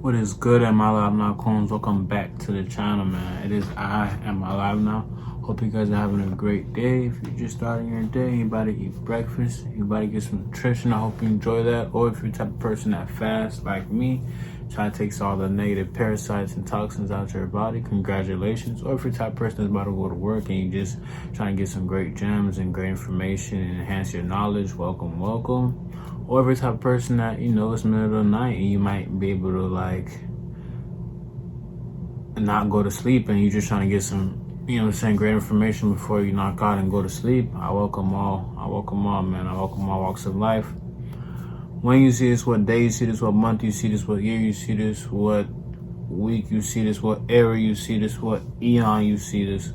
What is good at my live now, clones? Welcome back to the channel, man. It is I am my live now. Hope you guys are having a great day. If you're just starting your day, you about to eat breakfast, you about to get some nutrition. I hope you enjoy that. Or if you're the type of person that fasts like me, try to take all the negative parasites and toxins out of your body, congratulations. Or if you're the type of person that's about to go to work and you just trying to get some great gems and great information and enhance your knowledge, welcome, welcome. Or if you're the type of person that, it's middle of the night and you might be able to not go to sleep and you're just trying to get some, great information before you knock out and go to sleep. I welcome all. I welcome all, man. I welcome all walks of life. When you see this, what day you see this, what month you see this, what year you see this, what week you see this, what era you see this, what eon you see this.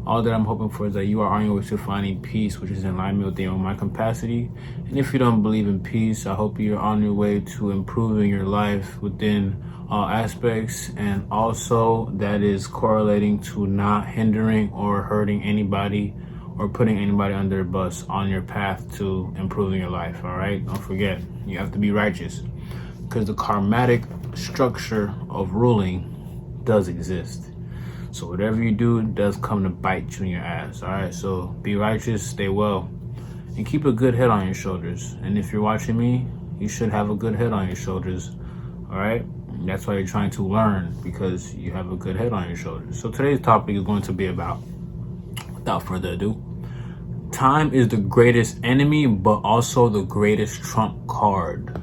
All that I'm hoping for is that you are on your way to finding peace, which is in alignment with your own capacity. And if you don't believe in peace, I hope you're on your way to improving your life within all aspects, and also that is correlating to not hindering or hurting anybody or putting anybody under a bus on your path to improving your life. All right, don't forget, you have to be righteous, because the karmatic structure of ruling does exist. So whatever you do does come to bite you in your ass. All right, so be righteous, stay well, and keep a good head on your shoulders. And if you're watching me, you should have a good head on your shoulders. All right, that's why you're trying to learn, because you have a good head on your shoulders. So today's topic is going to be about, without further ado, time is the greatest enemy, but also the greatest trump card.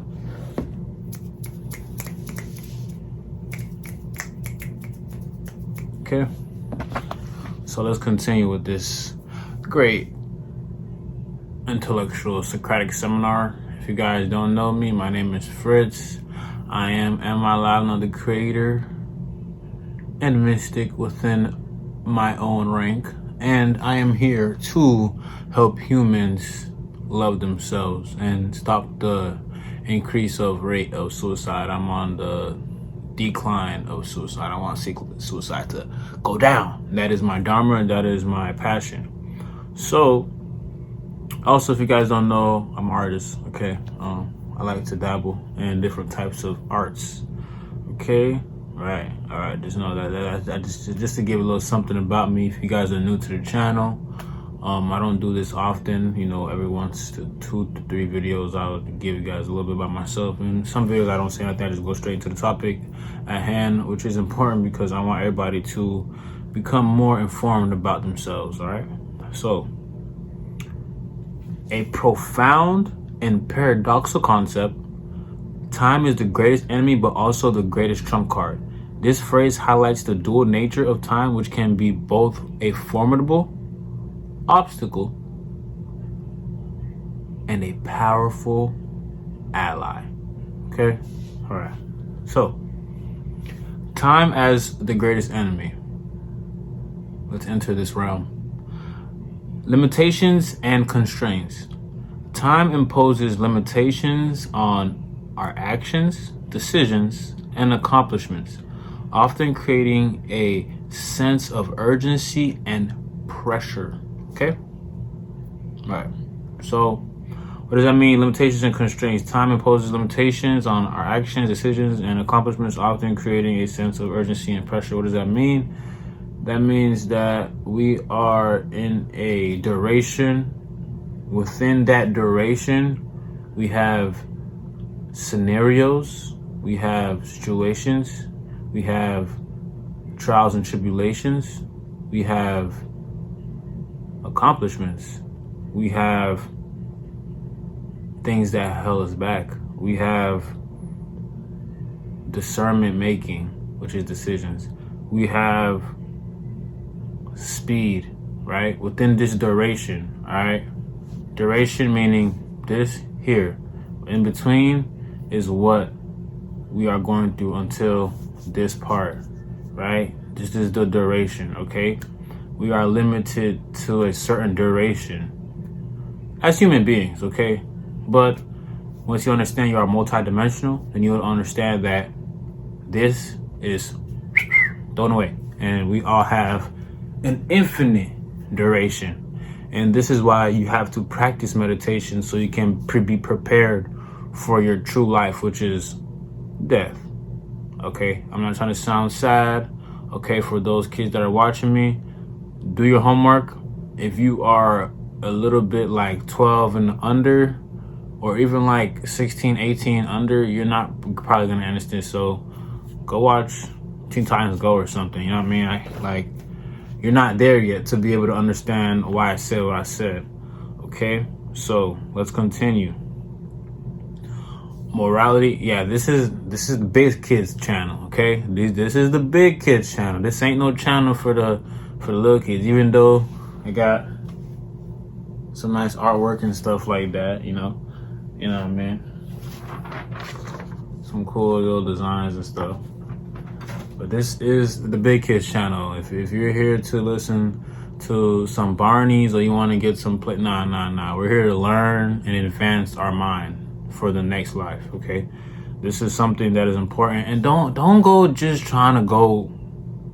Okay, so let's continue with this great intellectual Socratic seminar. If you guys don't know me, my name is Fweatz. I am Amilivenow, the creator and mystic within my own rank, and I am here to help humans love themselves and stop the increase of rate of suicide. I'm on the decline of suicide. I want suicide to go down. That is my dharma, and that is my passion. So also, if you guys don't know, I'm an artist. Okay, I like to dabble in different types of arts. Okay, all right, just know that just to give a little something about me. If you guys are new to the channel, I don't do this often. Every once to 2 to 3 videos, I'll give you guys a little bit about myself. And some videos I don't say nothing, I just go straight to the topic at hand, which is important because I want everybody to become more informed about themselves. All right, so a profound and paradoxical concept: time is the greatest enemy, but also the greatest trump card. This phrase highlights the dual nature of time, which can be both a formidable obstacle and a powerful ally. Okay, all right, so time as the greatest enemy. Let's enter this realm. Limitations and constraints. Time imposes limitations on our actions, decisions, and accomplishments, often creating a sense of urgency and pressure. Okay? All right. So, what does that mean? Limitations and constraints. Time imposes limitations on our actions, decisions, and accomplishments, often creating a sense of urgency and pressure. What does that mean? That means that we are in a duration. Within that duration, we have scenarios, we have situations, we have trials and tribulations, we have accomplishments, we have things that held us back, we have discernment making, which is decisions, we have speed, right? Within this duration, all right? Duration meaning this here. In between is what we are going through until this part, right? This is the duration, okay? We are limited to a certain duration as human beings, okay? But once you understand you are multidimensional, then you'll understand that this is thrown away, and we all have an infinite duration. And this is why you have to practice meditation, so you can be prepared for your true life, which is death. Okay, I'm not trying to sound sad. Okay, for those kids that are watching me, do your homework. If you are a little bit like 12 and under, or even like 16, 18 under, you're not probably gonna understand. So go watch Teen Titans Go or something. You know what I mean? You're not there yet to be able to understand why I said what I said. Okay, so let's continue. Morality, yeah, this is the big kids channel. Okay, this is the big kids channel. This ain't no channel for the little kids. Even though I got some nice artwork and stuff like that, you know what I mean. Some cool little designs and stuff. But this is the big kids channel. If you're here to listen to some Barneys or you want to get some nah. We're here to learn and advance our mind for the next life. Okay, this is something that is important, and don't go just trying to go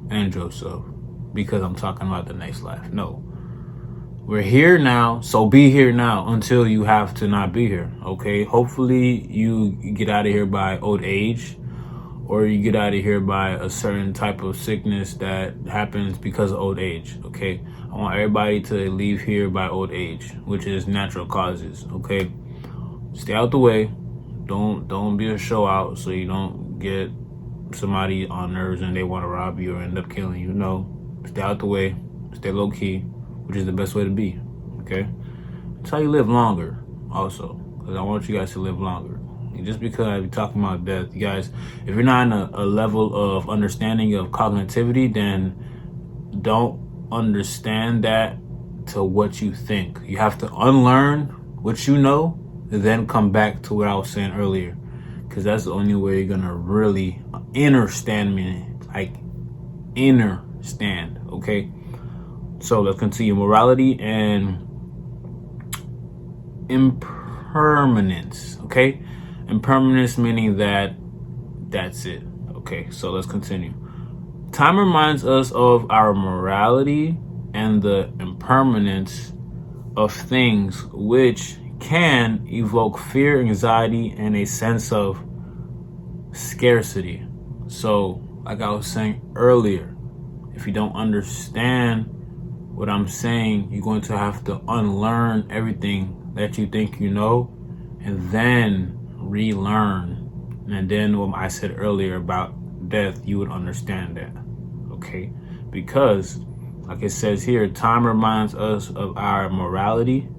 end yourself because I'm talking about the next life. No, we're here now, so be here now until you have to not be here. Okay, hopefully you get out of here by old age, or you get out of here by a certain type of sickness that happens because of old age. Okay, I want everybody to leave here by old age, which is natural causes. Okay, stay out the way. Don't be a show out, so you don't get somebody on nerves and they want to rob you or end up killing you. No, stay out the way, stay low key, which is the best way to be. Okay, that's how you live longer. Also, because I want you guys to live longer. Just because I be talking about death, you guys, if you're not in a level of understanding of cognitivity, then don't understand that to what you think. You have to unlearn what you know, and then come back to what I was saying earlier, because that's the only way you're gonna really understand me, like understand. Okay, so let's continue. Morality and impermanence. Okay, impermanence meaning that's it. Okay, so let's continue. Time reminds us of our morality and the impermanence of things, which can evoke fear, anxiety, and a sense of scarcity. So, like I was saying earlier, if you don't understand what I'm saying, you're going to have to unlearn everything that you think you know, and then relearn. And then what I said earlier about death, you would understand that. Okay, because like it says here, time reminds us of our mortality.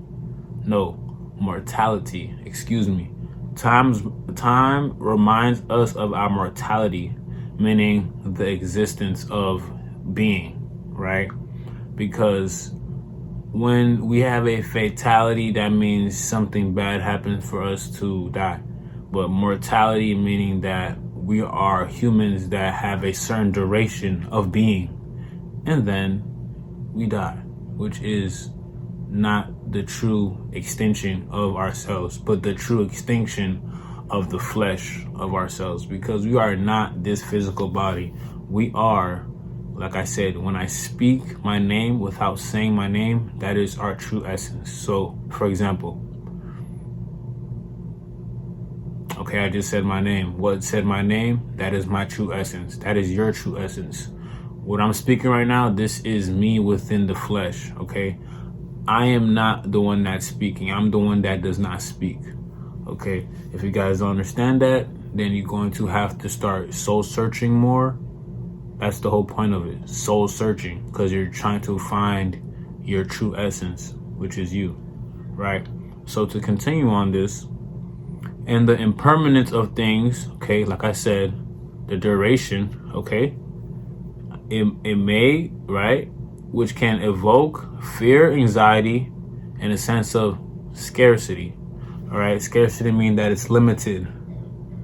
Time reminds us of our mortality, meaning the existence of being, right? Because when we have a fatality, that means something bad happens for us to die. But mortality meaning that we are humans that have a certain duration of being, and then we die, which is not the true extinction of ourselves, but the true extinction of the flesh of ourselves, because we are not this physical body. We are, like I said, when I speak my name without saying my name, that is our true essence. So, for example, okay, I just said my name. What said my name? That is my true essence. That is your true essence. What I'm speaking right now, this is me within the flesh, okay? I am not the one that's speaking. I'm the one that does not speak, okay? If you guys don't understand that, then you're going to have to start soul searching more. That's the whole point of it, soul searching, because you're trying to find your true essence, which is you, right? So to continue on this, and the impermanence of things, okay, like I said, the duration, okay, it may, right, which can evoke fear, anxiety, and a sense of scarcity. All right, scarcity means that it's limited.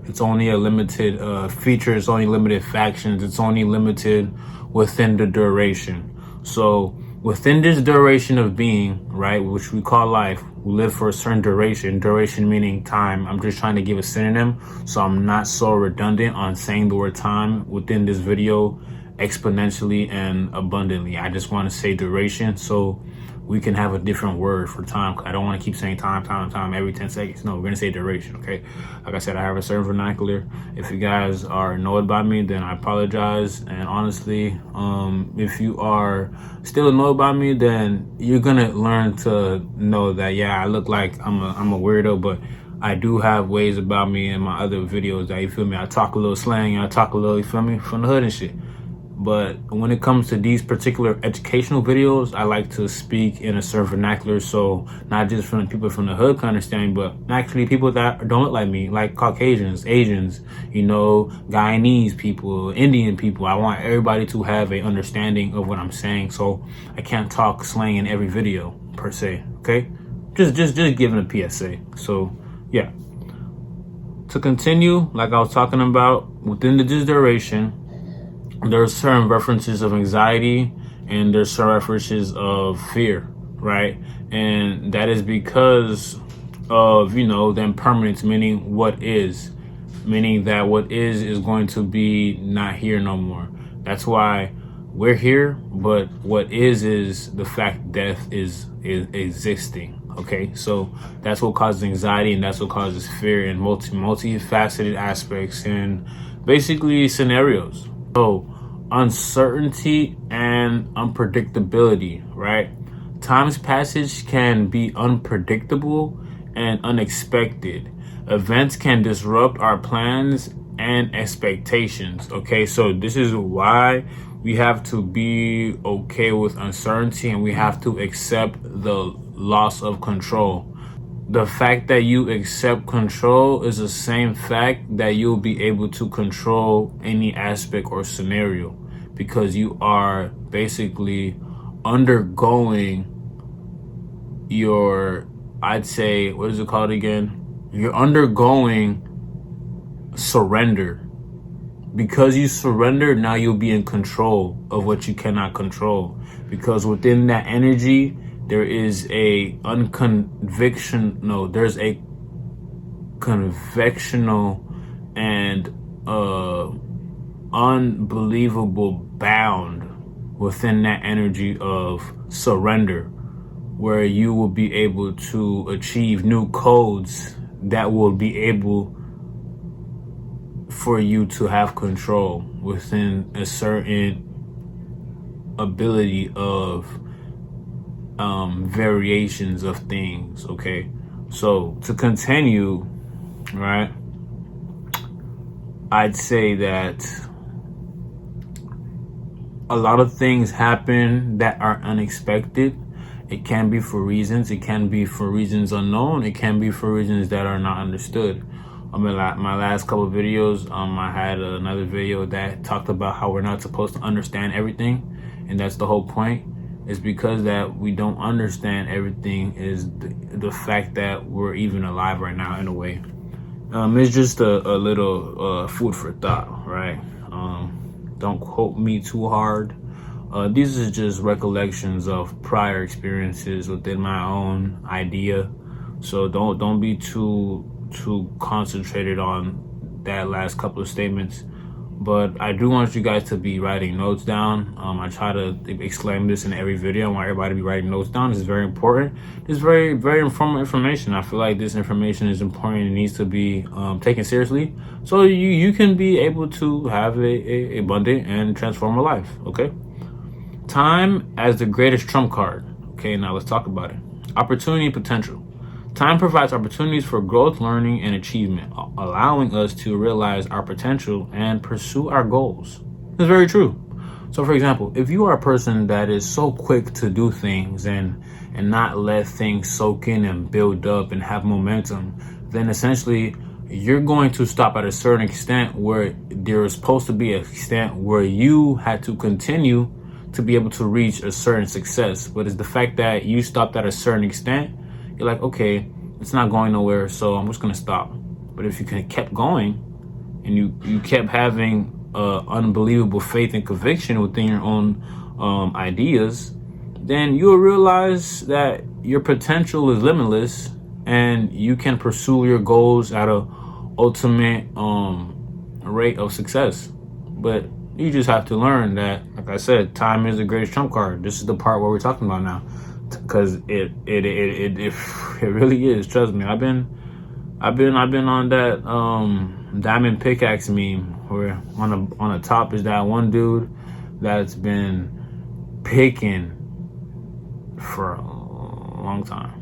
It's only a limited feature. It's only limited factions. It's only limited within the duration. So within this duration of being, right, which we call life, we live for a certain duration. Duration meaning time. I'm just trying to give a synonym, so I'm not so redundant on saying the word time within this video exponentially and abundantly. I just want to say duration so we can have a different word for time. I don't want to keep saying time every 10 seconds. No, we're going to say duration, okay? Like I said, I have a certain vernacular. If you guys are annoyed by me, then I apologize. And honestly, if you are still annoyed by me, then you're going to learn to know that, yeah, I look like I'm a weirdo, but I do have ways about me in my other videos that, you feel me, I talk a little slang and I talk a little, you feel me, from the hood and shit. But when it comes to these particular educational videos, I like to speak in a certain vernacular, so not just from the people from the hood can understand, but actually people that don't look like me, like Caucasians, Asians, you know, Guyanese people, Indian people. I want everybody to have a understanding of what I'm saying, so I can't talk slang in every video per se, okay? Just giving a PSA. So yeah. To continue, like I was talking about, within this duration, there are certain references of anxiety and there's certain references of fear, right? And that is because of, you know, the impermanence, meaning what is, meaning that what is going to be not here no more. That's why we're here, but what is the fact death is existing. Okay, so that's what causes anxiety and that's what causes fear in multifaceted aspects and basically scenarios. So uncertainty and unpredictability, right? Time's passage can be unpredictable and unexpected. Events can disrupt our plans and expectations. Okay, so this is why we have to be okay with uncertainty and we have to accept the loss of control. The fact that you accept control is the same fact that you'll be able to control any aspect or scenario, because you are basically undergoing your, I'd say, what is it called again? You're undergoing surrender. Because you surrender, now you'll be in control of what you cannot control. Because within that energy, there is a there's a convectional and unbelievable bound within that energy of surrender, where you will be able to achieve new codes that will be able for you to have control within a certain ability of variations of things. Okay, so to continue, right, I'd say that a lot of things happen that are unexpected. It can be for reasons, it can be for reasons unknown, it can be for reasons that are not understood. I mean, my last couple of videos, I had another video that talked about how we're not supposed to understand everything, and that's the whole point. It's because that we don't understand everything is the fact that we're even alive right now in a way. It's just a little food for thought, right? Don't quote me too hard. These are just recollections of prior experiences within my own idea. So don't be too concentrated on that last couple of statements. But I do want you guys to be writing notes down. I try to exclaim this in every video. I want everybody to be writing notes down. This is very important. This is very, very informative information. I feel like this information is important and needs to be taken seriously, so you can be able to have a abundant and transformative life. Okay. Time as the greatest trump card. Okay, now let's talk about it. Opportunity and potential. Time provides opportunities for growth, learning, and achievement, allowing us to realize our potential and pursue our goals. That's very true. So, for example, if you are a person that is so quick to do things and not let things soak in and build up and have momentum, then essentially you're going to stop at a certain extent where there is supposed to be an extent where you had to continue to be able to reach a certain success. But it's the fact that you stopped at a certain extent, you're like, okay, it's not going nowhere, so I'm just gonna stop. But if you kept going and you kept having unbelievable faith and conviction within your own ideas, then you'll realize that your potential is limitless and you can pursue your goals at a ultimate rate of success. But You just have to learn that, like I said, time is the greatest trump card. This is the part where we're talking about now, because it really is. Trust me, I've been on that diamond pickaxe meme where on the top is that one dude that's been picking for a long time,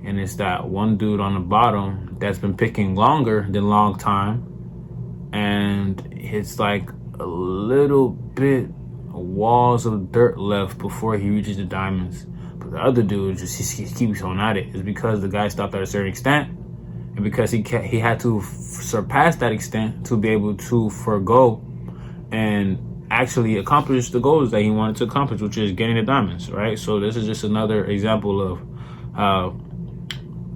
and it's that one dude on the bottom that's been picking longer than long time, and it's like a little bit walls of dirt left before he reaches the diamonds. But the other dude he keeps on at it. It's because the guy stopped at a certain extent, and because he had to surpass that extent to be able to forego and actually accomplish the goals that he wanted to accomplish, which is getting the diamonds, right? So this is just another example of how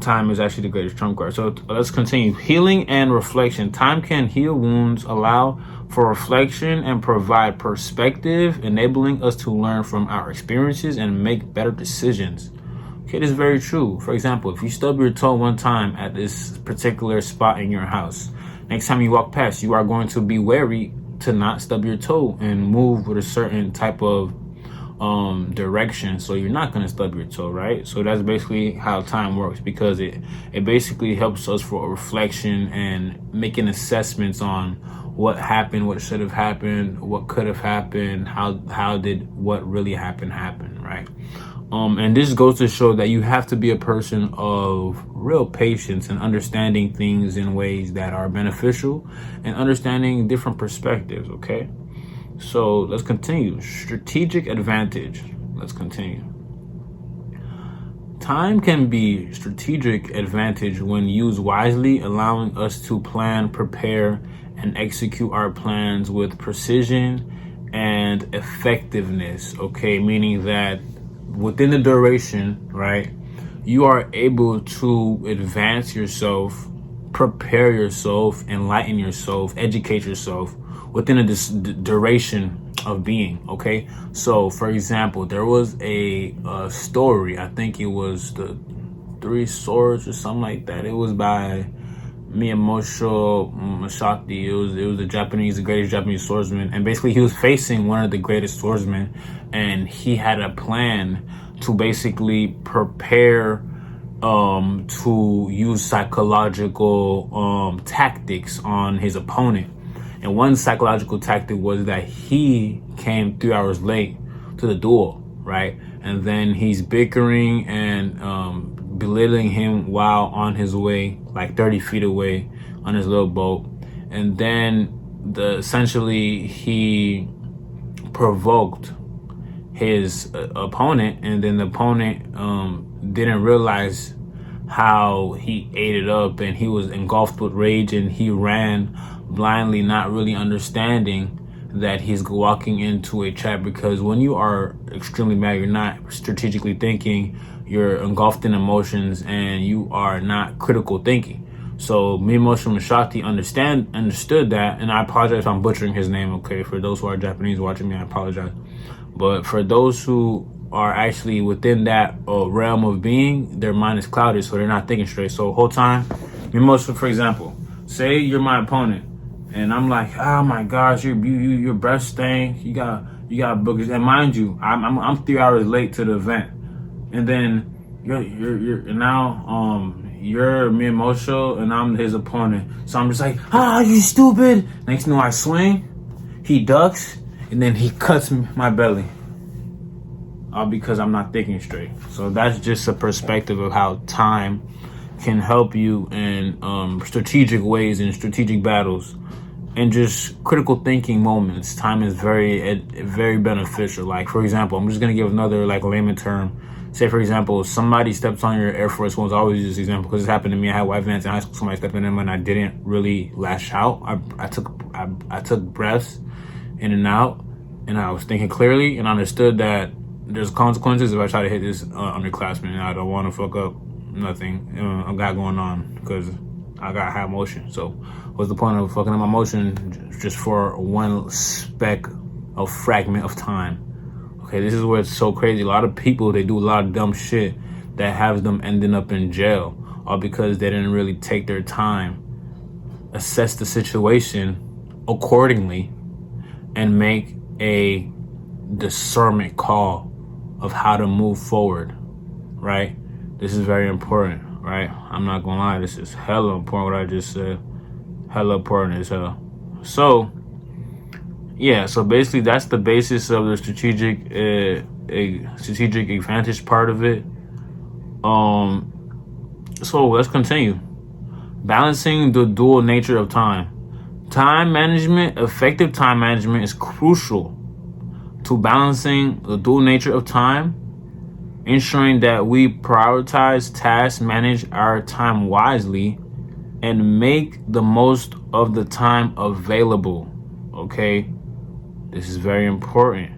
time is actually the greatest trump card. So let's continue. Healing and reflection. Time can heal wounds, allow for reflection, and provide perspective, enabling us to learn from our experiences and make better decisions. Okay, this is very true. For example, if you stub your toe one time at this particular spot in your house, next time you walk past, you are going to be wary to not stub your toe and move with a certain type of direction, so you're not going to stub your toe, right? So that's basically how time works, because it basically helps us for reflection and making assessments on what happened, what should have happened, what could have happened, how did what really happen, right? And this goes to show that you have to be a person of real patience and understanding things in ways that are beneficial and understanding different perspectives, okay? So let's continue. Strategic advantage. Let's continue. Time can be strategic advantage when used wisely, allowing us to plan, prepare, and execute our plans with precision and effectiveness, okay? Meaning that within the duration, right, you are able to advance yourself, prepare yourself, enlighten yourself, educate yourself within a duration of being, okay? So, for example, there was a story, I think it was the Three Swords or something like that. It was by Amilivenow.Senpai. It was the greatest Japanese swordsman, and basically he was facing one of the greatest swordsmen, and he had a plan to basically prepare to use psychological tactics on his opponent. And one psychological tactic was that he came 3 hours late to the duel, right? And then he's bickering and belittling him while on his way, like 30 feet away on his little boat. And then essentially he provoked his opponent, and then the opponent didn't realize how he ate it up, and he was engulfed with rage, and he ran blindly, not really understanding that he's walking into a trap. Because when you are extremely mad, you're not strategically thinking, you're engulfed in emotions, and you are not critical thinking. So Amilivenow.Senpai understood that, and I apologize if I'm butchering his name, okay? For those who are Japanese watching me, I apologize. But for those who are actually within that realm of being, their mind is clouded, so they're not thinking straight. So whole time, Amilivenow, for example, say you're my opponent, and I'm like, oh my gosh, your breath stank, you got boogers, and mind you, I'm 3 hours late to the event, and then you're Amilivenow, and I'm his opponent, so I'm just like, you stupid. Next thing you know, I swing, he ducks, and then he cuts my belly, all because I'm not thinking straight. So that's just a perspective of how time can help you in strategic ways, in strategic battles, and just critical thinking moments. Time is very beneficial. Like, for example, I'm just gonna give another like layman term. Say, for example, somebody steps on your Air Force Ones. I always use this example because it happened to me. I had white vans in high school. Somebody stepped in them, and I didn't really lash out. I took breaths in and out, and I was thinking clearly, and I understood that there's consequences if I try to hit this underclassman, and I don't want to fuck up nothing I got going on, because I got high motion. So what's the point of fucking up my motion just for one speck of fragment of time? Okay, this is where it's so crazy. A lot of people, they do a lot of dumb shit that has them ending up in jail, all because they didn't really take their time, assess the situation accordingly, and make a discernment call of how to move forward, right? This is very important, right? I'm not gonna lie, this is hella important what I just said. Hella important as hell. So, yeah, so basically that's the basis of the strategic advantage part of it. So let's continue. Balancing the dual nature of time. Time management, effective time management is crucial to balancing the dual nature of time, ensuring that we prioritize tasks, manage our time wisely, and make the most of the time available. Okay? This is very important,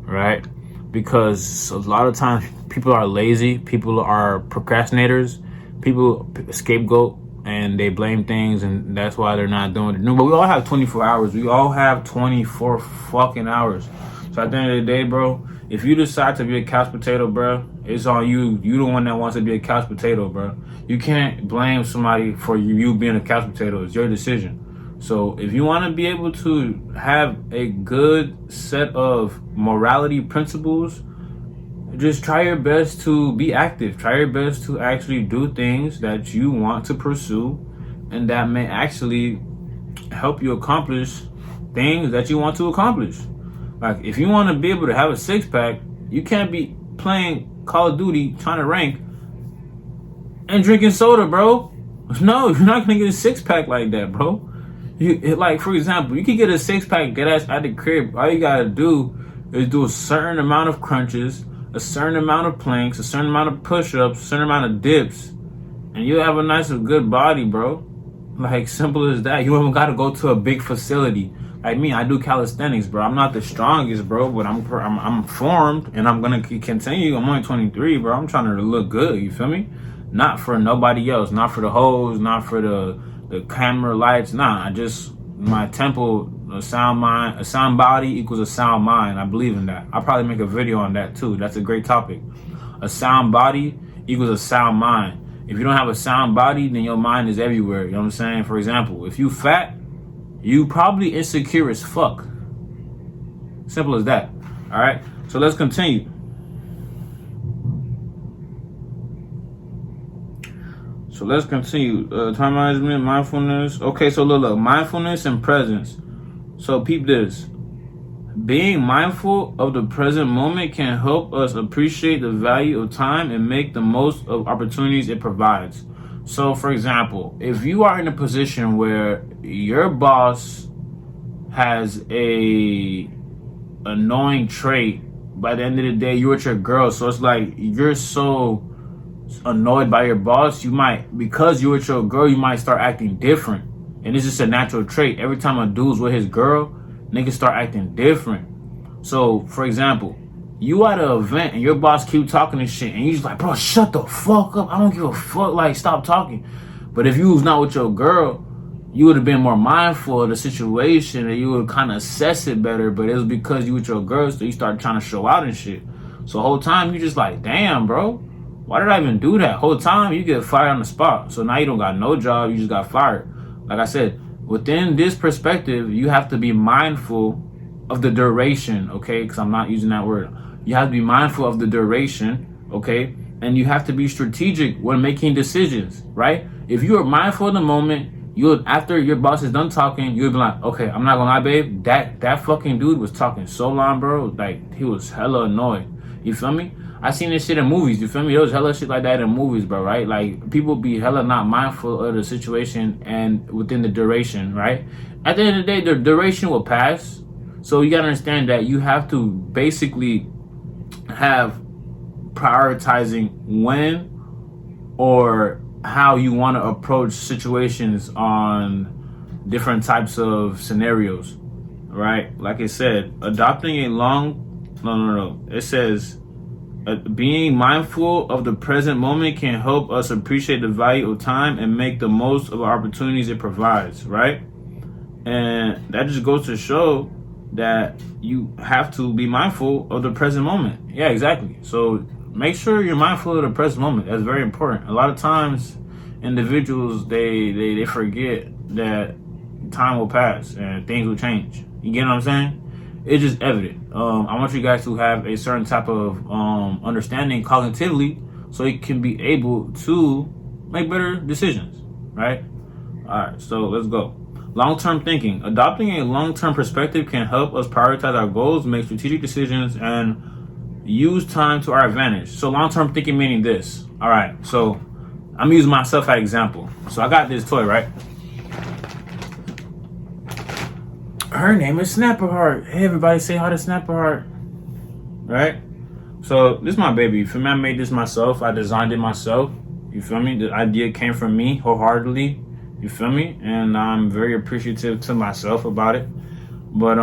right? Because a lot of times people are lazy, people are procrastinators, people scapegoat and they blame things, and that's why they're not doing it. No, but we all have 24 hours. We all have 24 fucking hours. So at the end of the day, bro, if you decide to be a couch potato, bro, it's on you. You the one that wants to be a couch potato, bro. You can't blame somebody for you being a couch potato. It's your decision. So if you want to be able to have a good set of morality principles, just try your best to be active. Try your best to actually do things that you want to pursue and that may actually help you accomplish things that you want to accomplish. Like, if you want to be able to have a six-pack, you can't be playing Call of Duty, trying to rank, and drinking soda, bro. No, you're not going to get a six-pack like that, bro. Like, for example, you can get a six-pack deadass at the crib. All you got to do is do a certain amount of crunches, a certain amount of planks, a certain amount of push-ups, a certain amount of dips, and you'll have a nice, good body, bro. Like, simple as that. You don't even got to go to a big facility. Like me, I do calisthenics, bro. I'm not the strongest, bro, but I'm formed, and I'm gonna continue. I'm only 23, bro. I'm trying to look good. You feel me? Not for nobody else, not for the hoes, not for the camera lights. Nah, just my temple, a sound mind, a sound body equals a sound mind. I believe in that. I'll probably make a video on that too. That's a great topic. A sound body equals a sound mind. If you don't have a sound body, then your mind is everywhere. You know what I'm saying? For example, if you fat, you probably insecure as fuck. Simple as that. All right. So let's continue. Time management, mindfulness. Okay, so look, mindfulness and presence. So peep this. Being mindful of the present moment can help us appreciate the value of time and make the most of opportunities it provides. So, for example, if you are in a position where your boss has a annoying trait, by the end of the day, you're with your girl. So it's like you're so annoyed by your boss, because you're with your girl, you might start acting different. And it's just a natural trait. Every time a dude's with his girl, niggas start acting different. So, for example, you at an event and your boss keep talking and shit, and you just like, bro, shut the fuck up. I don't give a fuck. Like, stop talking. But if you was not with your girl, you would have been more mindful of the situation and you would kind of assess it better. But it was because you with your girl, so you started trying to show out and shit. So the whole time you just like, damn, bro, why did I even do that? Whole time you get fired on the spot. So now you don't got no job, you just got fired. Like I said, within this perspective, you have to be mindful of the duration, okay? Because I'm not using that word. You have to be mindful of the duration, okay? And you have to be strategic when making decisions, right? If you are mindful of the moment, after your boss is done talking, you'll be like, okay, I'm not gonna lie, babe. That fucking dude was talking so long, bro. Like, he was hella annoyed. You feel me? I seen this shit in movies, you feel me? There was hella shit like that in movies, bro, right? Like, people be hella not mindful of the situation and within the duration, right? At the end of the day, the duration will pass. So you gotta understand that you have to basically have prioritizing when or how you want to approach situations on different types of scenarios, right? Like I said, adopting a it says, being mindful of the present moment can help us appreciate the value of time and make the most of the opportunities it provides, right? And that just goes to show that you have to be mindful of the present moment. Yeah, exactly. So make sure you're mindful of the present moment. That's very important. A lot of times individuals, they forget that time will pass and things will change. You get what I'm saying? It's just evident. I want you guys to have a certain type of understanding cognitively, so you can be able to make better decisions, right? All right, so let's go. Long-term thinking. Adopting a long-term perspective can help us prioritize our goals, make strategic decisions, and use time to our advantage. So long-term thinking meaning this. All right, so I'm using myself as example. So I got this toy, right? Her name is Snapperheart. Hey, everybody, say hi to Snapperheart. Right? So this is my baby. You feel me? I made this myself. I designed it myself. You feel me? The idea came from me wholeheartedly. You feel me? And I'm very appreciative to myself about it. But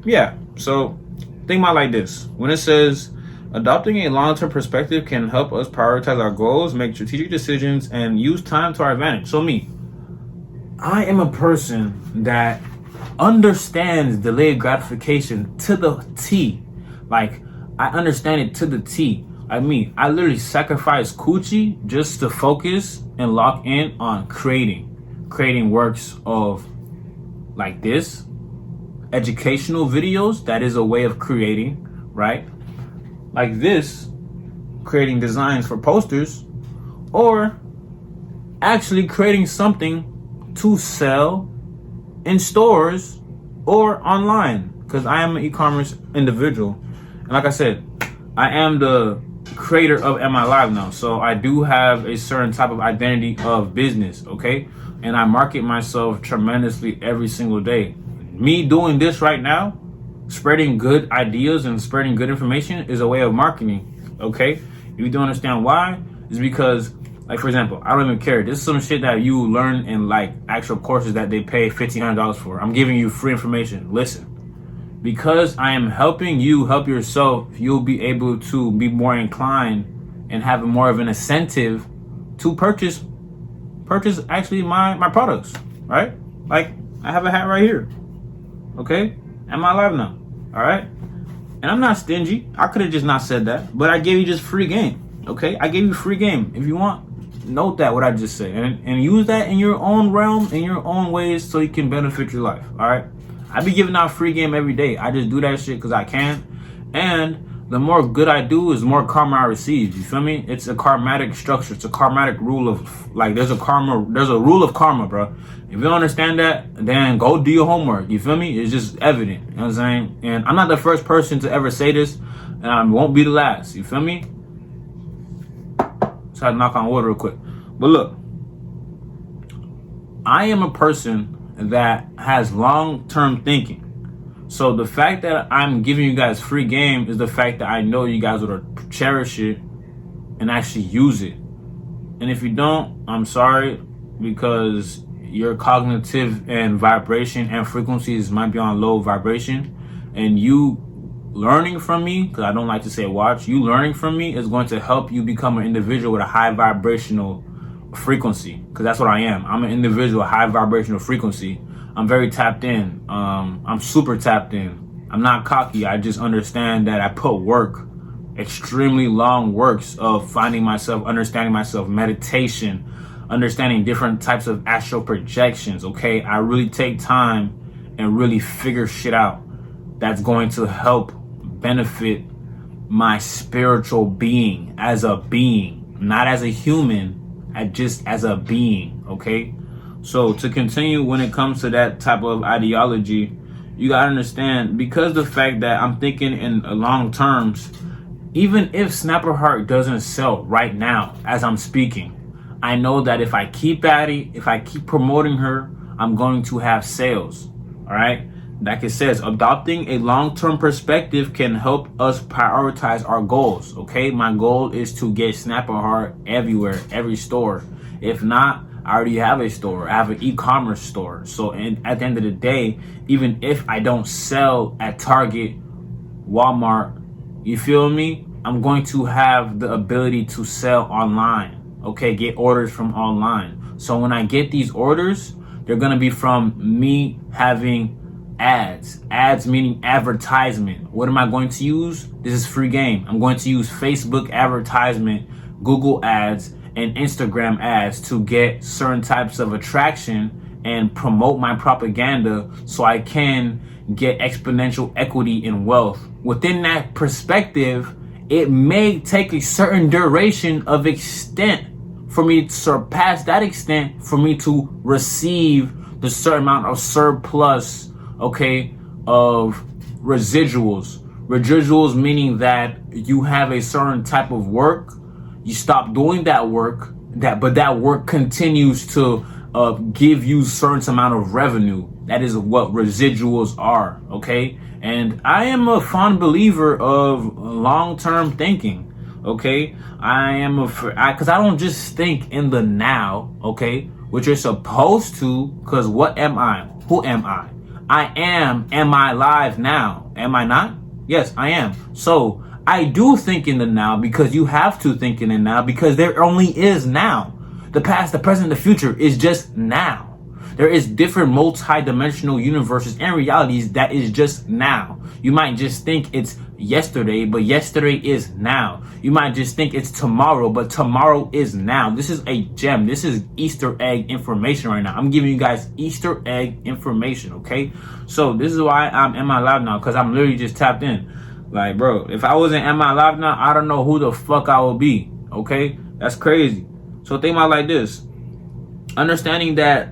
yeah. So think about it like this. When it says adopting a long-term perspective can help us prioritize our goals, make strategic decisions, and use time to our advantage. So me, I am a person that understands delayed gratification to the T. Like, I understand it to the T. I mean, I literally sacrifice coochie just to focus and lock in on creating works of like this, educational videos. That is a way of creating, right? Like this, creating designs for posters, or actually creating something to sell in stores or online, because I am an e-commerce individual. And like I said, I am the creator of Amilivenow, so I do have a certain type of identity of business, okay? And I market myself tremendously every single day. Me doing this right now, spreading good ideas and spreading good information, is a way of marketing, okay? If you don't understand why, it's because, like, for example, I don't even care. This is some shit that you learn in like actual courses that they pay $1,500 for. I'm giving you free information. Listen. Because I am helping you help yourself, you'll be able to be more inclined and have more of an incentive to purchase actually my products, right? Like, I have a hat right here, okay? Am I live now? All right? And I'm not stingy. I could have just not said that, but I gave you just free game, okay? I gave you free game. If you want, note that what I just said and use that in your own realm, in your own ways, so you can benefit your life, all right? I be giving out free game every day. I just do that shit because I can. And the more good I do is more karma I receive. You feel me? It's a karmatic structure. It's a karmatic rule of, like, there's a rule of karma, bro. If you don't understand that, then go do your homework. You feel me? It's just evident. You know what I'm saying? And I'm not the first person to ever say this, and I won't be the last. You feel me? So I knock on wood real quick. But look, I am a person that has long-term thinking. So the fact that I'm giving you guys free game is the fact that I know you guys would cherish it and actually use it. And if you don't, I'm sorry, because your cognitive and vibration and frequencies might be on low vibration, and you learning from me, because I don't like to say watch, you learning from me is going to help you become an individual with a high vibrational frequency, because that's what I am. I'm an individual, high vibrational frequency. I'm very tapped in. I'm super tapped in. I'm not cocky. I just understand that I put work, extremely long works of finding myself, understanding myself, meditation, understanding different types of astral projections. Okay, I really take time and really figure shit out that's going to help benefit my spiritual being as a being, not as a human, just as a being, okay? So to continue, when it comes to that type of ideology, you gotta understand, because the fact that I'm thinking in long terms, even if Snapperheart doesn't sell right now as I'm speaking, I know that if I keep at it, if I keep promoting her, I'm going to have sales, all right? Like it says, adopting a long-term perspective can help us prioritize our goals, okay? My goal is to get Snapperheart everywhere, every store. If not, I already have a store. I have an e-commerce store. So at the end of the day, even if I don't sell at Target, Walmart, you feel me? I'm going to have the ability to sell online, okay? Get orders from online. So when I get these orders, they're going to be from me having ads meaning advertisement. What am I going to use? This is free game. I'm going to use Facebook advertisement, Google ads, and Instagram ads to get certain types of attraction and promote my propaganda so I can get exponential equity in wealth. Within that perspective, it may take a certain duration of extent for me to surpass that extent, for me to receive the certain amount of surplus, okay, of residuals. Residuals meaning that you have a certain type of work, you stop doing that work, but that work continues to give you certain amount of revenue. That is what residuals are, okay? And I am a fond believer of long-term thinking, okay? Because I don't just think in the now, okay? Which you're supposed to, because what am I? Who am I? Am I live now? Am I not? Yes, I am. So I do think in the now, because you have to think in the now, because there only is now. The past, the present, the future is just now. There is different multi-dimensional universes and realities that is just now. You might just think it's yesterday, but yesterday is now. You might just think it's tomorrow, but tomorrow is now. This is a gem. This is Easter egg information right now. I'm giving you guys Easter egg information, okay? So this is why I'm in my live now, because I'm literally just tapped in. Like, bro, if I wasn't in my live now, I don't know who the fuck I would be, okay? That's crazy. So think about it like this. Understanding that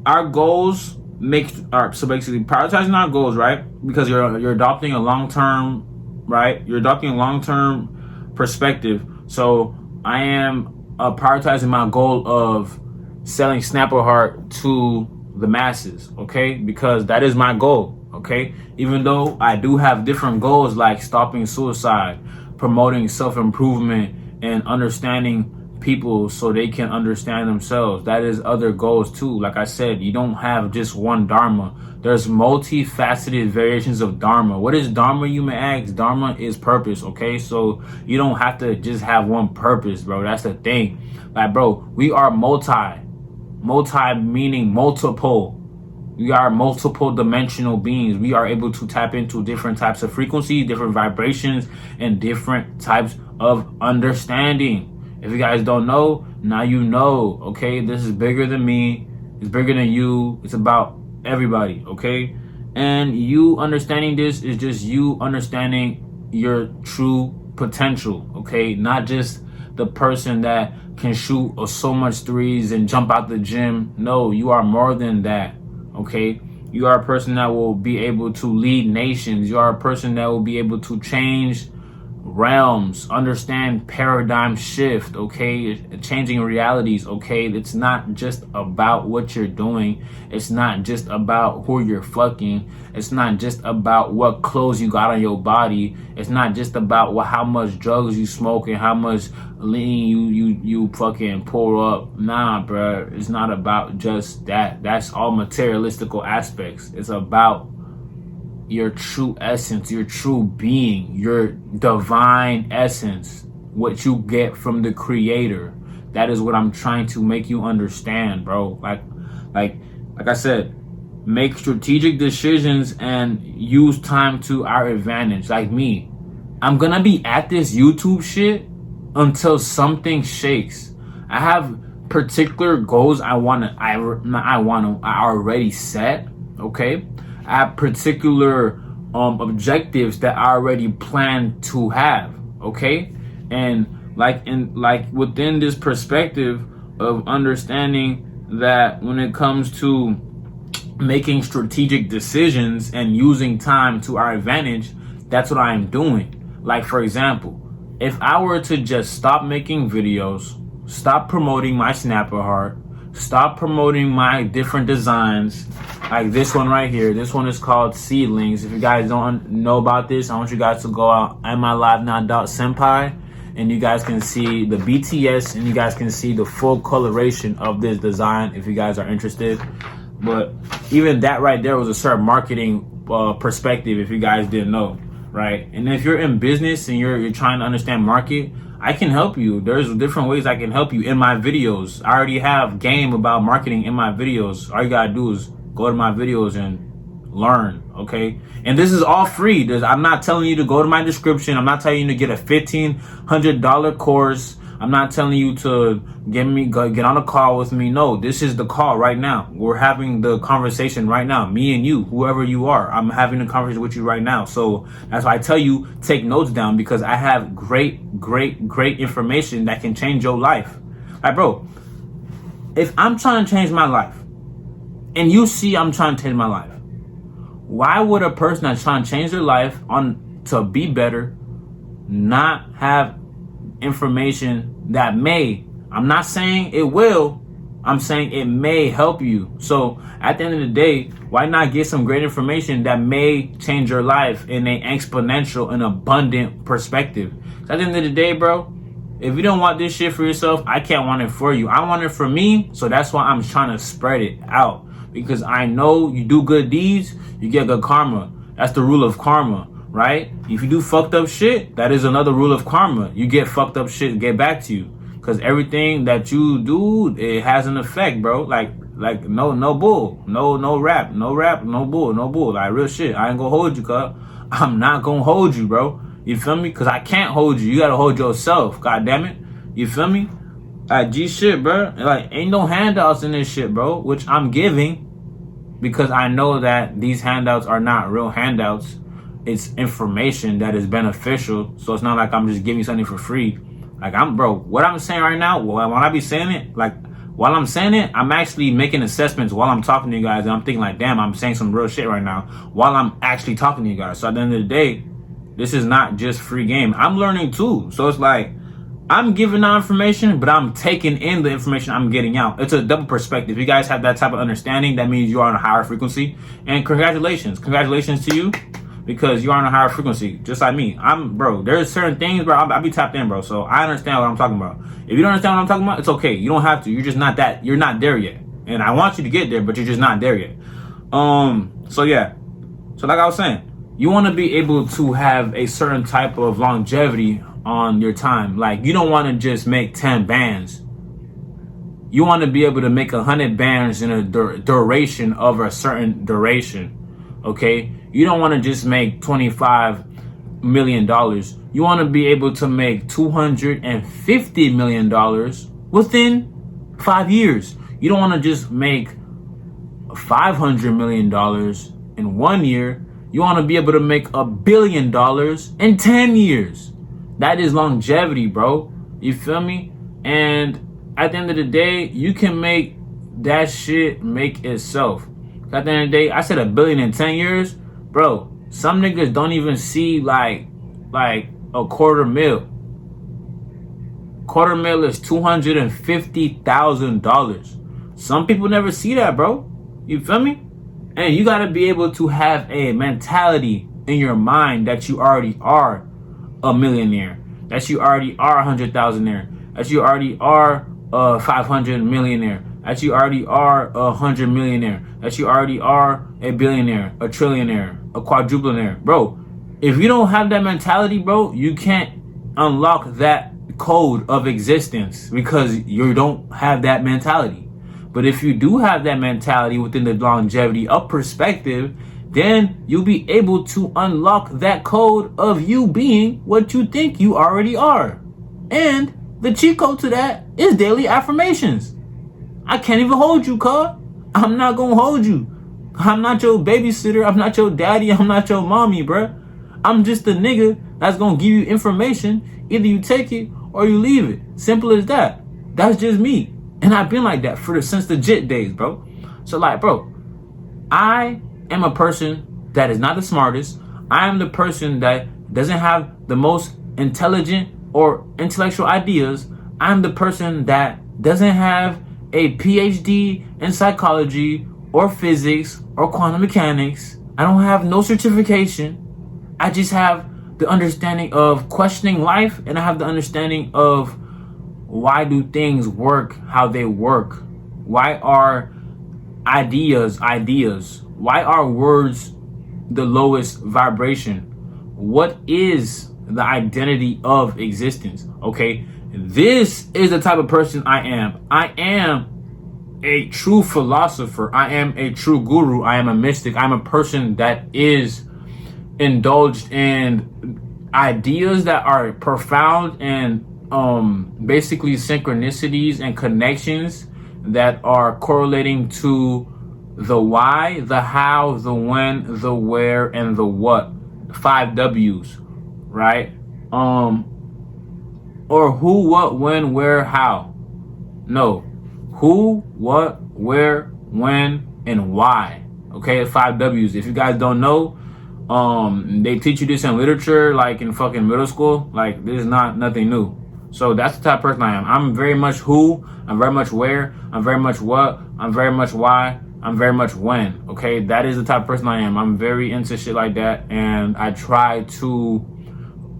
our goals so basically prioritizing our goals, right? Because you're adopting a long-term, right? You're adopting a long-term perspective. So I am prioritizing my goal of selling Snapper Heart to the masses, okay? Because that is my goal, okay? Even though I do have different goals like stopping suicide, promoting self-improvement, and understanding people so they can understand themselves. That is other goals too. Like I said, you don't have just one Dharma. There's multifaceted variations of Dharma. What is Dharma, you may ask? Dharma is purpose, okay? So you don't have to just have one purpose, bro. That's the thing. Like, bro, we are multi meaning multiple. We are multiple dimensional beings. We are able to tap into different types of frequencies, different vibrations, and different types of understanding. If you guys don't know, now you know, okay? This is bigger than me. It's bigger than you. It's about everybody, okay? And you understanding this is just you understanding your true potential, okay? Not just the person that can shoot so much threes and jump out the gym. No, you are more than that, okay? You are a person that will be able to lead nations. You are a person that will be able to change realms, understand paradigm shift, okay? Changing realities, okay? It's not just about what you're doing. It's not just about who you're fucking. It's not just about what clothes you got on your body. It's not just about how much drugs you smoke and how much lean you fucking pour up. Nah, bro. It's not about just that. That's all materialistical aspects. It's about your true essence, your true being, your divine essence, what you get from the creator. That is what I'm trying to make you understand, bro. Like I said, make strategic decisions and use time to our advantage. Like me, I'm gonna be at this YouTube shit until something shakes. I have particular goals I already set, okay? I have particular objectives that I already plan to have, okay? And like within this perspective of understanding that when it comes to making strategic decisions and using time to our advantage, that's what I am doing. Like, for example, if I were to just stop making videos, stop promoting my Snapper Heart, stop promoting my different designs, like this one right here. This one is called Seedlings. If you guys don't know about this, I want you guys to go out Amilivenow.Senpai, and you guys can see the BTS, and you guys can see the full coloration of this design if you guys are interested. But even that right there was a certain marketing perspective, if you guys didn't know, right? And if you're in business and you're trying to understand market, I can help you. There's different ways I can help you in my videos. I already have game about marketing in my videos. All you gotta do is go to my videos and learn, okay? And this is all free. I'm not telling you to go to my description. I'm not telling you to get a $1,500 course. I'm I'm not telling you to get on a call with me. No, this is the call right now. We're having the conversation right now. Me and you, whoever you are, I'm having a conversation with you right now. So that's why I tell you, take notes down, because I have great information that can change your life. Like, bro, if I'm trying to change my life and you see I'm trying to change my life, why would a person that's trying to change their life to be better not have information that may, I'm not saying it will, I'm saying it may help you? So at the end of the day, why not get some great information that may change your life in an exponential and abundant perspective? At the end of the day, bro, if you don't want this shit for yourself, I can't want it for you. I want it for me, so that's why I'm trying to spread it out. Because I know you do good deeds, you get good karma. That's the rule of karma, right? If you do fucked up shit, that is another rule of karma. You get fucked up shit get back to you. Because everything that you do, it has an effect, bro. Like no bull. No rap, no bull. Like, real shit. I ain't gonna hold you, cuz. I'm not gonna hold you, bro. You feel me? Because I can't hold you. You gotta hold yourself. God damn it. You feel me? Like, G shit, bro. Like, ain't no handouts in this shit, bro. Which I'm giving because I know that these handouts are not real handouts. It's information that is beneficial. So it's not like I'm just giving you something for free. Like, what I'm saying right now, when I be saying it, like, while I'm saying it, I'm actually making assessments while I'm talking to you guys. And I'm thinking like, damn, I'm saying some real shit right now while I'm actually talking to you guys. So at the end of the day, this is not just free game. I'm learning too. So it's like, I'm giving out information, but I'm taking in the information I'm getting out. It's a double perspective. If you guys have that type of understanding, that means you are on a higher frequency. And congratulations. Congratulations to you, because you're on a higher frequency, just like me. Bro, there's certain things, bro, I'll be tapped in, bro. So I understand what I'm talking about. If you don't understand what I'm talking about, it's okay. You don't have to. You're just not you're not there yet. And I want you to get there, but you're just not there yet. So yeah. So like I was saying, you want to be able to have a certain type of longevity on your time. Like, you don't want to just make 10 bands. You want to be able to make 100 bands in a duration of a certain duration. Okay? You don't want to just make $25 million. You want to be able to make $250 million within 5 years. You don't want to just make $500 million in 1 year. You want to be able to make $1 billion in 10 years. That is longevity, bro. You feel me? And at the end of the day, you can make that shit make itself. At the end of the day, I said $1 billion in 10 years. Bro, some niggas don't even see like a $250,000. $250,000 is $250,000. Some people never see that, bro. You feel me? And you gotta be able to have a mentality in your mind that you already are a millionaire, that you already are 100,000-aire, that you already are a 500 millionaire, that you already are 100 millionaire, that you already are a billionaire, a trillionaire, a quadruplinaire. Bro, if you don't have that mentality, bro, you can't unlock that code of existence because you don't have that mentality. But if you do have that mentality within the longevity of perspective, then you'll be able to unlock that code of you being what you think you already are. And the cheat code to that is daily affirmations. I can't even hold you, cuz. I'm not gonna hold you. I'm not your babysitter. I'm not your daddy. I'm not your mommy, bruh. I'm just the nigga that's gonna give you information. Either you take it or you leave it. Simple as that. That's just me. And I've been like that since the JIT days, bro. So like, bro, I am a person that is not the smartest. I am the person that doesn't have the most intelligent or intellectual ideas. I'm the person that doesn't have a PhD in psychology or physics or quantum mechanics. I don't have no certification. I just have the understanding of questioning life, and I have the understanding of why do things work how they work. Why are ideas? Why are words the lowest vibration? What is the identity of existence? Okay, this is the type of person I am. I am a true philosopher. I am a true guru. I am a mystic. I'm a person that is indulged in ideas that are profound and basically synchronicities and connections that are correlating to the why, the how, the when, the where, and the what. 5 W's, right? Or who, what, when, where, how. No. Who, what, where, when, and why. Okay, 5 W's. If you guys don't know, they teach you this in literature, like in fucking middle school. Like, this is nothing new. So that's the type of person I am. I'm very much who, I'm very much where, I'm very much what, I'm very much why, I'm very much when. Okay, that is the type of person I am. I'm very into shit like that, and I try to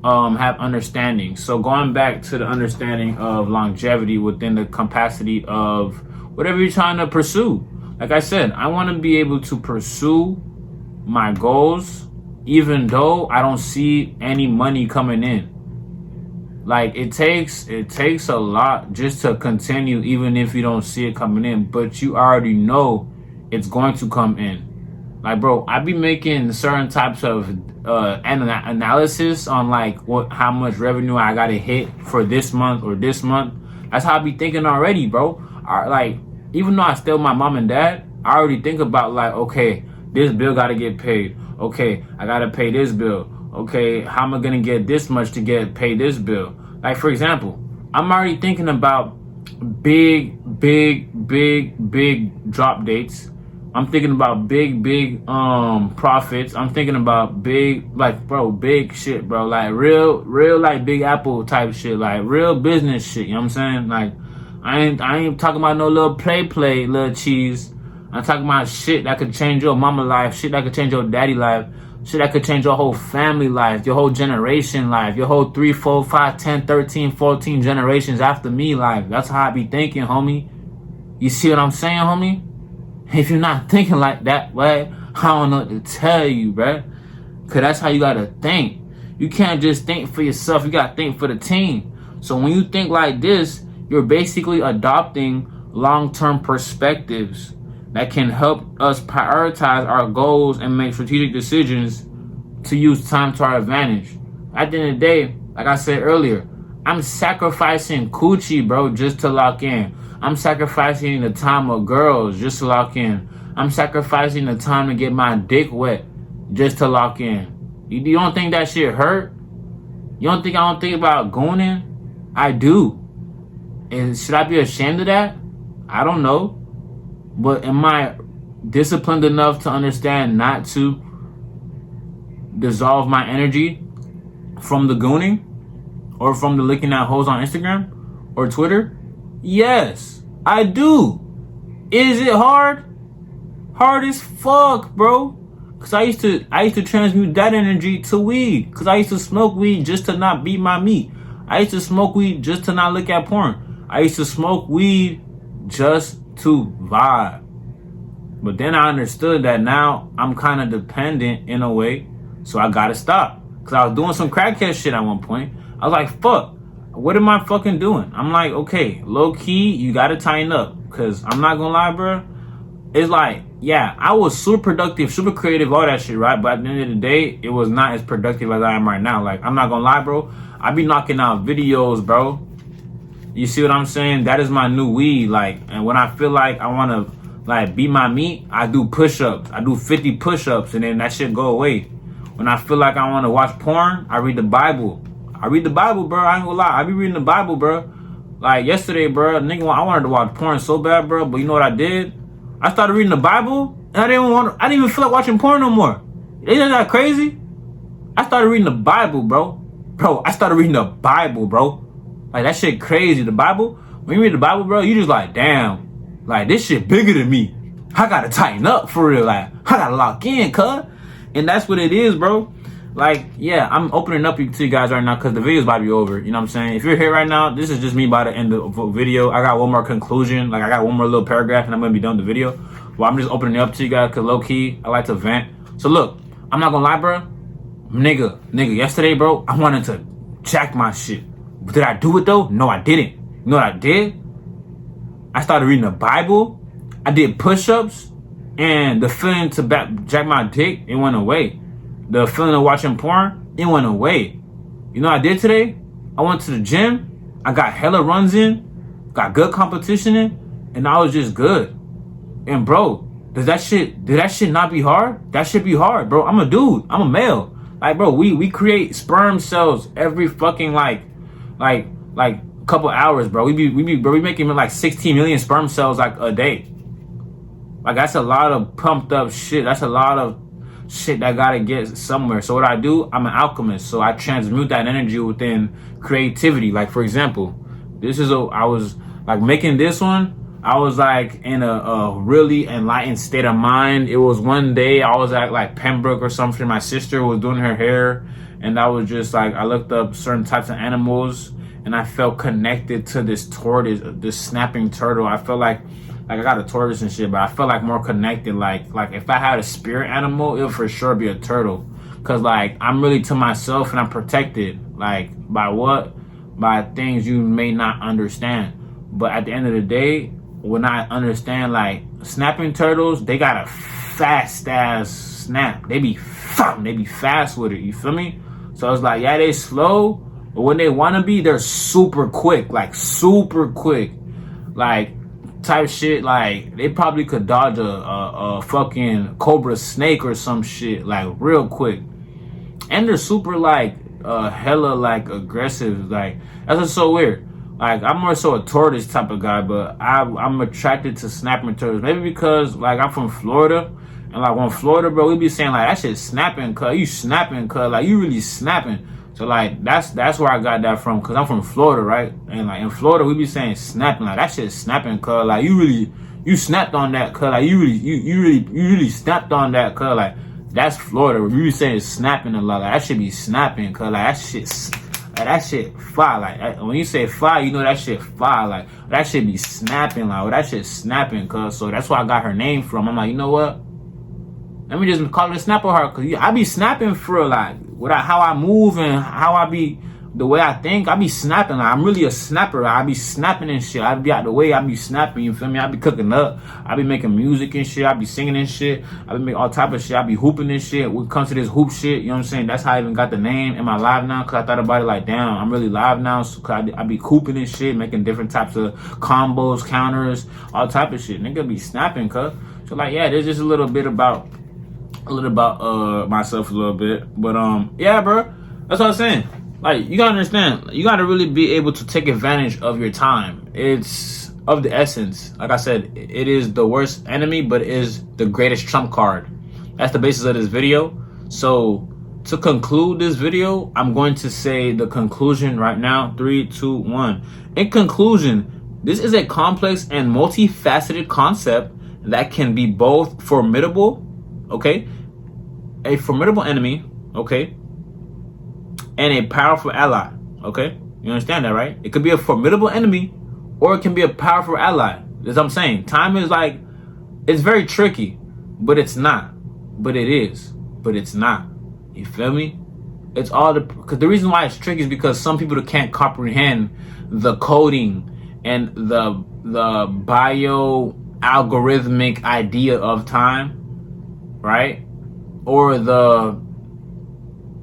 have understanding. So going back to the understanding of longevity within the capacity of whatever you're trying to pursue. Like I said, I want to be able to pursue my goals even though I don't see any money coming in. Like it takes a lot just to continue even if you don't see it coming in, but you already know it's going to come in. Like, bro, I be making certain types of analysis on like how much revenue I gotta hit for this month or this month. That's how I be thinking already, bro. Like, even though I still my mom and dad, I already think about like, okay, this bill gotta get paid. Okay, I gotta pay this bill. Okay, how am I gonna get this much to get paid this bill? Like, for example, I'm already thinking about big drop dates. I'm thinking about big profits. I'm thinking about big, like, bro, big shit, bro. Like real like Big Apple type shit, like real business shit. You know what I'm saying? Like I ain't talking about no little play little cheese. I'm talking about shit that could change your mama life, shit that could change your daddy life, shit that could change your whole family life, your whole generation life, your whole 3, 4, 5, 10, 13, 14 generations after me life. That's how I be thinking, homie. You see what I'm saying, homie? If you're not thinking like that way, I don't know what to tell you, bruh. Cause that's how you gotta think. You can't just think for yourself, you gotta think for the team. So when you think like this, you're basically adopting long-term perspectives that can help us prioritize our goals and make strategic decisions to use time to our advantage. At the end of the day, like I said earlier, I'm sacrificing coochie, bro, just to lock in. I'm sacrificing the time of girls just to lock in. I'm sacrificing the time to get my dick wet just to lock in. You don't think that shit hurt? You don't think I don't think about gooning? I do. And should I be ashamed of that? I don't know. But am I disciplined enough to understand not to dissolve my energy from the gooning or from the licking at hoes on Instagram or Twitter? Yes, I do. Is it hard? Hard as fuck, bro. Cause I used to transmute that energy to weed. Cause I used to smoke weed just to not beat my meat. I used to smoke weed just to not look at porn. I used to smoke weed just to vibe. But then I understood that now I'm kind of dependent in a way, so I gotta stop. Cause I was doing some crackhead shit at one point. I was like, fuck. What am I fucking doing? I'm like, okay, low key, you gotta tighten up. Cause I'm not gonna lie, bro. It's like, yeah, I was super productive, super creative, all that shit, right? But at the end of the day, it was not as productive as I am right now. Like, I'm not gonna lie, bro. I be knocking out videos, bro. You see what I'm saying? That is my new weed. Like, and when I feel like I wanna, like, beat my meat, I do push-ups. I do 50 push-ups, and then that shit go away. When I feel like I wanna watch porn, I read the Bible. I read the Bible, bro. I ain't gonna lie. I be reading the Bible, bro. Like yesterday, bro, nigga, I wanted to watch porn so bad, bro. But you know what I did? I started reading the Bible, and I didn't even feel like watching porn no more. Isn't that crazy? I started reading the Bible, bro. Bro, I started reading the Bible, bro. Like, that shit crazy. The Bible, when you read the Bible, bro, you just like, damn, like, this shit bigger than me. I gotta tighten up for real. Like, I gotta lock in, cuz. And that's what it is, bro. Like, yeah, I'm opening up to you guys right now because the video's about to be over. You know what I'm saying? If you're here right now, this is just me by the end of the video. I got one more conclusion. Like, I got one more little paragraph, and I'm going to be done with the video. Well, I'm just opening it up to you guys because low-key, I like to vent. So, look, I'm not going to lie, bro. Nigga, yesterday, bro, I wanted to jack my shit. Did I do it, though? No, I didn't. You know what I did? I started reading the Bible. I did push-ups. And the feeling to jack my dick, it went away. The feeling of watching porn, it went away. You know what I did today? I went to the gym. I got hella runs in, got good competition in, and I was just good. And bro, did that shit not be hard? That should be hard, bro. I'm a dude. I'm a male. Like, bro, we create sperm cells every fucking like couple hours, bro. We making like 16 million sperm cells like a day. Like, that's a lot of pumped up shit. That's a lot of shit that gotta get somewhere. So what I do, I'm an alchemist. So I transmute that energy within creativity. Like, for example, I was like making this one. I was like in a really enlightened state of mind. It was one day I was at like Pembroke or something. My sister was doing her hair, and I was just like, I looked up certain types of animals, and I felt connected to this tortoise, this snapping turtle. I felt like I got a tortoise and shit, but I felt like more connected. Like if I had a spirit animal, it would for sure be a turtle. Cause like I'm really to myself and I'm protected. Like by what? By things you may not understand. But at the end of the day, when I understand, like snapping turtles, they got a fast ass snap. They be fast with it. You feel me? So it's like, yeah, they slow, but when they wanna be, they're super quick. Like super quick. Like type shit, like they probably could dodge a fucking cobra snake or some shit like real quick. And they're super like hella like aggressive. Like that's what's so weird. Like I'm more so a tortoise type of guy, but I'm attracted to snapping turtles. Maybe because like I'm from Florida, and like on Florida, bro, we be saying like that shit snapping, cuz you snapping, cuz like you really snapping. So like that's where I got that from, cause I'm from Florida, right? And like in Florida we be saying snapping, like that shit snapping, cuz like you snapped on that, cuz like you really snapped on that, cuz like that's Florida. We be saying snapping a lot, like that shit be snapping, cuz like that shit fire. Like when you say fire, you know that shit fire. Like that shit be snapping, like that shit snapping, cuz. So that's why I got her name from. I'm like, you know what? Let me just call it a snapper heart, cause I be snapping for like how I move and how I be, the way I think. I be snapping. Like I'm really a snapper. Like, I be snapping and shit. I be out the way. I be snapping. You feel me? I be cooking up. I be making music and shit. I be singing and shit. I be making all type of shit. I be hooping and shit. When it comes to this hoop shit, you know what I'm saying? That's how I even got the name. Am I live now? Cause I thought about it like, damn, I'm really live now. So cause I be hooping and shit, making different types of combos, counters, all type of shit. Nigga be snapping, cuz. So like, yeah, there's just a little about myself a little bit, but yeah, bro, that's what I'm saying. Like, you gotta understand, you gotta really be able to take advantage of your time. It's of the essence. Like I said, it is the worst enemy, but it is the greatest trump card. That's the basis of this video. So to conclude this video, I'm going to say the conclusion right now. 3, 2, 1. In conclusion, this is a complex and multifaceted concept that can be both formidable, okay, a formidable enemy, okay, and a powerful ally, okay? You understand that, right? It could be a formidable enemy or it can be a powerful ally. That's what I'm saying. Time is like, it's very tricky, but it's not. But it is. But it's not. You feel me? It's all because the reason why it's tricky is because some people can't comprehend the coding and the bio algorithmic idea of time, right? Or the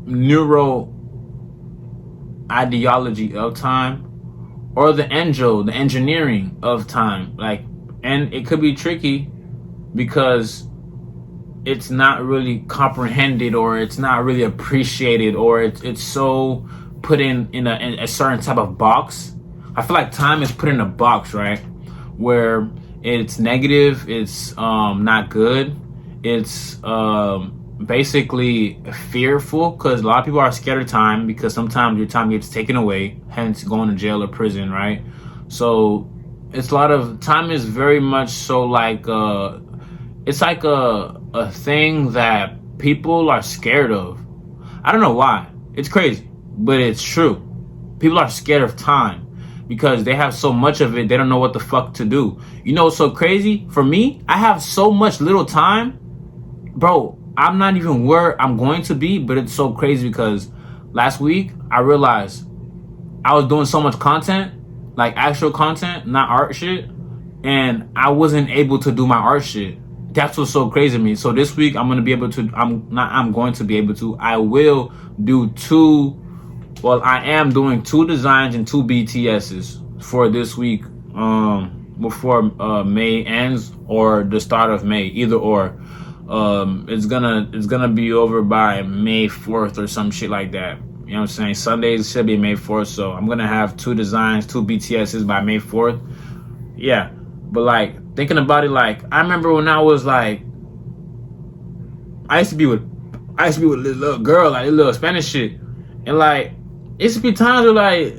neuro ideology of time, or the engineering of time. Like, and it could be tricky because it's not really comprehended, or it's not really appreciated, or it's so put in a certain type of box. I feel like time is put in a box, right? Where it's negative, it's not good, it's basically fearful, because a lot of people are scared of time because sometimes your time gets taken away, hence going to jail or prison, right? So it's a lot of time is very much so like it's like a thing that people are scared of. I don't know why. It's crazy, but it's true. People are scared of time because they have so much of it, they don't know what the fuck to do. You know what's so crazy? For me, I have so much little time, bro. I'm not even where I'm going to be, but it's so crazy because last week I realized I was doing so much content, like actual content, not art shit, and I wasn't able to do my art shit. That's what's so crazy to me. So this week I will do 2 Well, I am doing 2 designs and 2 BTSs for this week, before May ends or the start of May, either or. It's gonna be over by May 4th or some shit like that. You know what I'm saying? Sundays should be May 4th, so I'm gonna have 2 designs, 2 BTSs by May 4th. Yeah, but like thinking about it, like I remember when I was like, I used to be with this little girl, like this little Spanish shit, and like it used to be times where like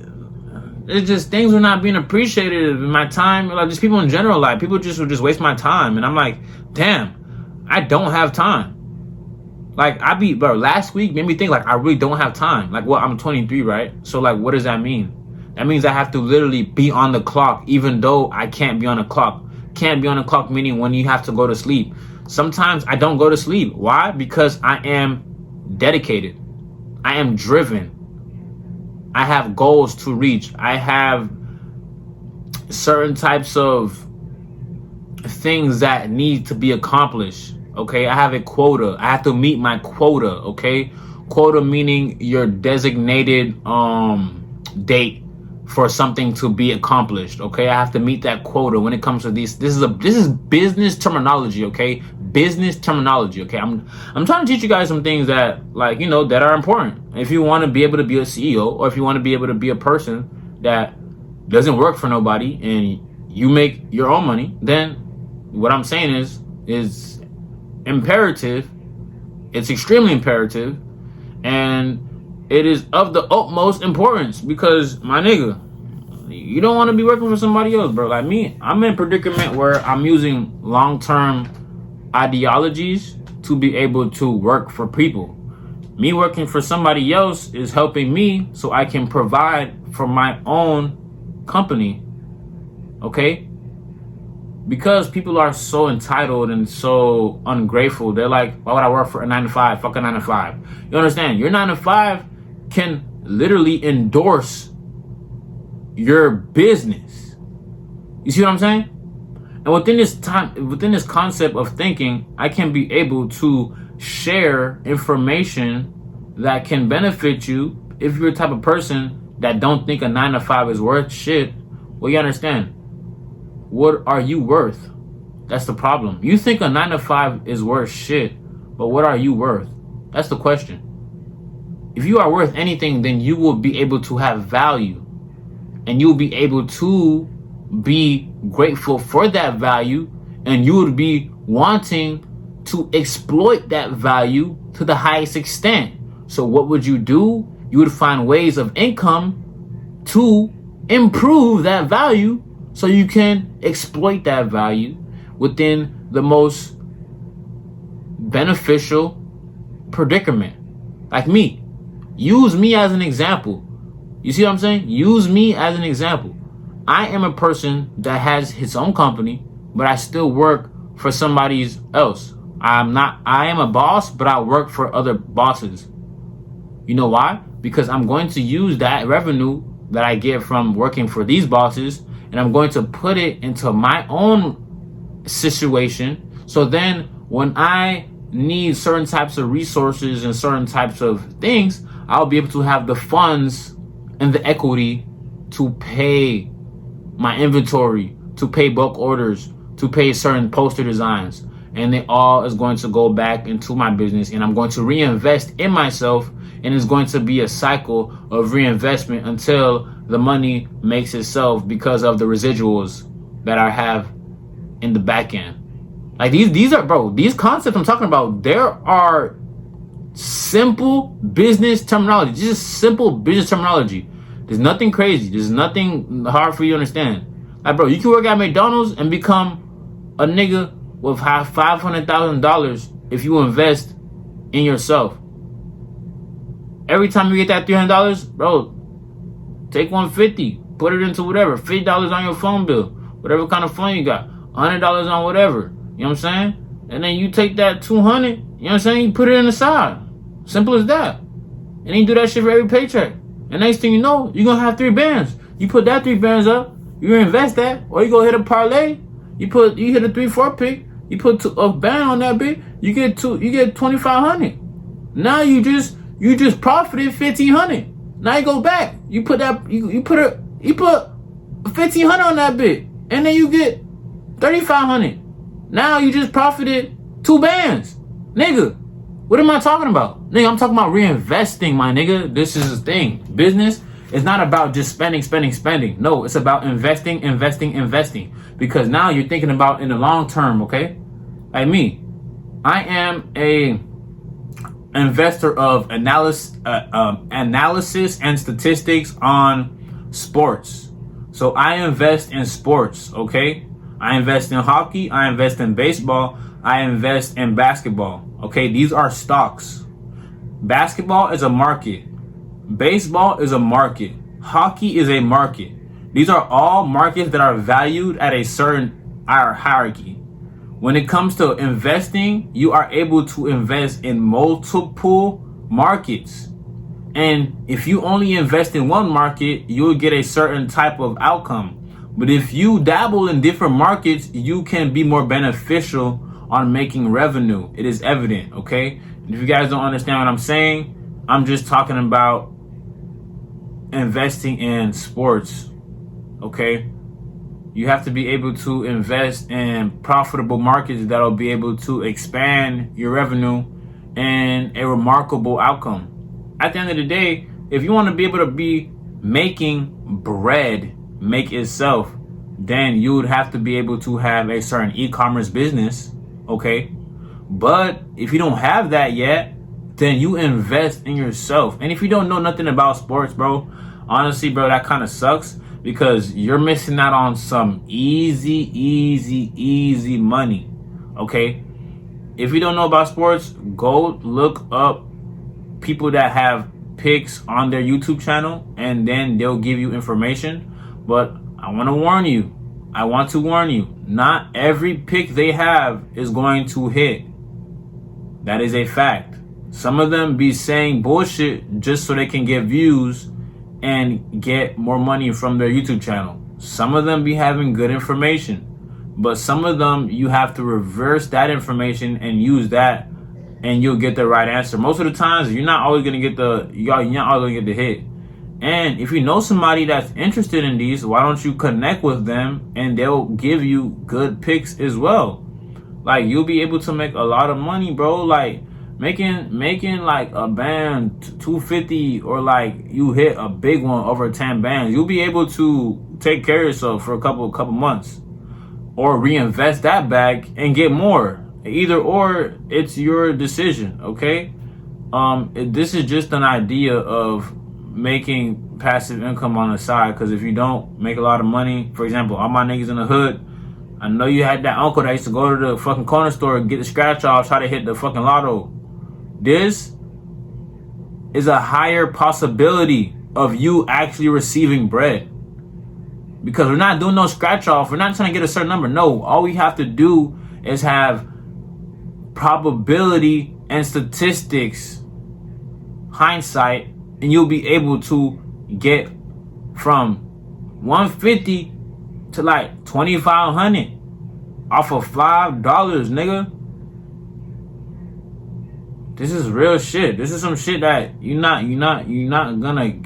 it's just things were not being appreciated in my time, like just people in general, like people just would just waste my time, and I'm like, damn, I don't have time. Like bro, last week made me think like I really don't have time. Like, well, I'm 23, right? So like, what does that mean? That means I have to literally be on the clock, even though I can't be on the clock. Can't be on the clock meaning when you have to go to sleep. Sometimes I don't go to sleep. Why? Because I am dedicated. I am driven. I have goals to reach. I have certain types of things that need to be accomplished. Okay, I have a quota. I have to meet my quota. Okay, quota meaning your designated date for something to be accomplished. Okay, I have to meet that quota when it comes to these. This is business terminology. Okay, business terminology. Okay, I'm trying to teach you guys some things that, like, you know, that are important. If you want to be able to be a CEO, or if you want to be able to be a person that doesn't work for nobody and you make your own money, then what I'm saying is imperative. It's extremely imperative, and it is of the utmost importance, because my nigga, you don't want to be working for somebody else, bro. Like me, I'm in a predicament where I'm using long-term ideologies to be able to work for people. Me working for somebody else is helping me so I can provide for my own company. Okay? Because people are so entitled and so ungrateful. They're like, why would I work for a 9 to 5? Fuck a 9 to 5. You understand? Your 9 to 5 can literally endorse your business. You see what I'm saying? And within this concept of thinking, I can be able to share information that can benefit you if you're the type of person that don't think a 9 to 5 is worth shit. Well, you understand. What are you worth? That's the problem. You think a 9 to 5 is worth shit, but what are you worth? That's the question. If you are worth anything, then you will be able to have value, and you'll be able to be grateful for that value, and you would be wanting to exploit that value to the highest extent. So what would you do? You would find ways of income to improve that value so you can exploit that value within the most beneficial predicament. Like me. Use me as an example. You see what I'm saying? Use me as an example. I am a person that has his own company, but I still work for somebody else. I am a boss, but I work for other bosses. You know why? Because I'm going to use that revenue that I get from working for these bosses, and I'm going to put it into my own situation. So then when I need certain types of resources and certain types of things, I'll be able to have the funds and the equity to pay my inventory, to pay bulk orders, to pay certain poster designs. And it all is going to go back into my business, and I'm going to reinvest in myself, and it's going to be a cycle of reinvestment until the money makes itself because of the residuals that I have in the back end. Like these are, bro, these concepts I'm talking about, there are simple business terminology. Just simple business terminology. There's nothing crazy. There's nothing hard for you to understand. Like, bro, you can work at McDonald's and become a nigga with $500,000 if you invest in yourself. Every time you get that $300, bro, take $150, put it into whatever, $50 on your phone bill, whatever kind of phone you got, $100 on whatever. You know what I'm saying? And then you take that $200, you know what I'm saying? You put it in the side. Simple as that. And then you do that shit for every paycheck. And next thing you know, you're gonna have 3 bands. You put that 3 bands up, you invest that, or you go hit a parlay. You hit a 3-4 pick. You put a band on that bit. You get $2,500. Now you just profited $1,500. Now you go back. You put 1,500 on that bit, and then you get 3,500. Now you just profited 2 bands, nigga. What am I talking about, nigga? I'm talking about reinvesting, my nigga. This is the thing. Business is not about just spending. No, it's about investing. Because now you're thinking about in the long term, okay? Like me, I am a investor of analysis and statistics on sports. So I invest in sports, okay? I invest in hockey, I invest in baseball, I invest in basketball, okay? These are stocks. Basketball is a market. Baseball is a market. Hockey is a market. These are all markets that are valued at a certain hierarchy. When it comes to investing, you are able to invest in multiple markets. And if you only invest in one market, you'll get a certain type of outcome. But if you dabble in different markets, you can be more beneficial on making revenue. It is evident, okay? And if you guys don't understand what I'm saying, I'm just talking about investing in sports, okay? You have to be able to invest in profitable markets that'll be able to expand your revenue and a remarkable outcome. At the end of the day, if you want to be able to be making bread make itself, then you would have to be able to have a certain e-commerce business, okay? But if you don't have that yet, then you invest in yourself. And if you don't know nothing about sports, bro, honestly, bro, that kind of sucks, because you're missing out on some easy money, okay? If you don't know about sports, go look up people that have picks on their YouTube channel, and then they'll give you information. But I want to warn you, not every pick they have is going to hit. That is a fact. Some of them be saying bullshit just so they can get views and get more money from their YouTube channel. Some of them be having good information, but some of them you have to reverse that information and use that, and you'll get the right answer. Most of the times, you're not always gonna get the hit. And if you know somebody that's interested in these, why don't you connect with them and they'll give you good picks as well? Like, you'll be able to make a lot of money, bro. Like making like a band 250, or like you hit a big one over 10 bands. You'll be able to take care of yourself for a couple months, or reinvest that back and get more. Either or, it's your decision, okay? This is just an idea of making passive income on the side, because if you don't make a lot of money, for example, all my niggas in the hood, I know you had that uncle that used to go to the fucking corner store, get the scratch off, try to hit the fucking lotto. This is a higher possibility of you actually receiving bread, because we're not doing no scratch off. We're not trying to get a certain number. No, all we have to do is have probability and statistics, hindsight, and you'll be able to get from 150 to like 2,500 off of $5, nigga. This is real shit. This is some shit that you're not gonna.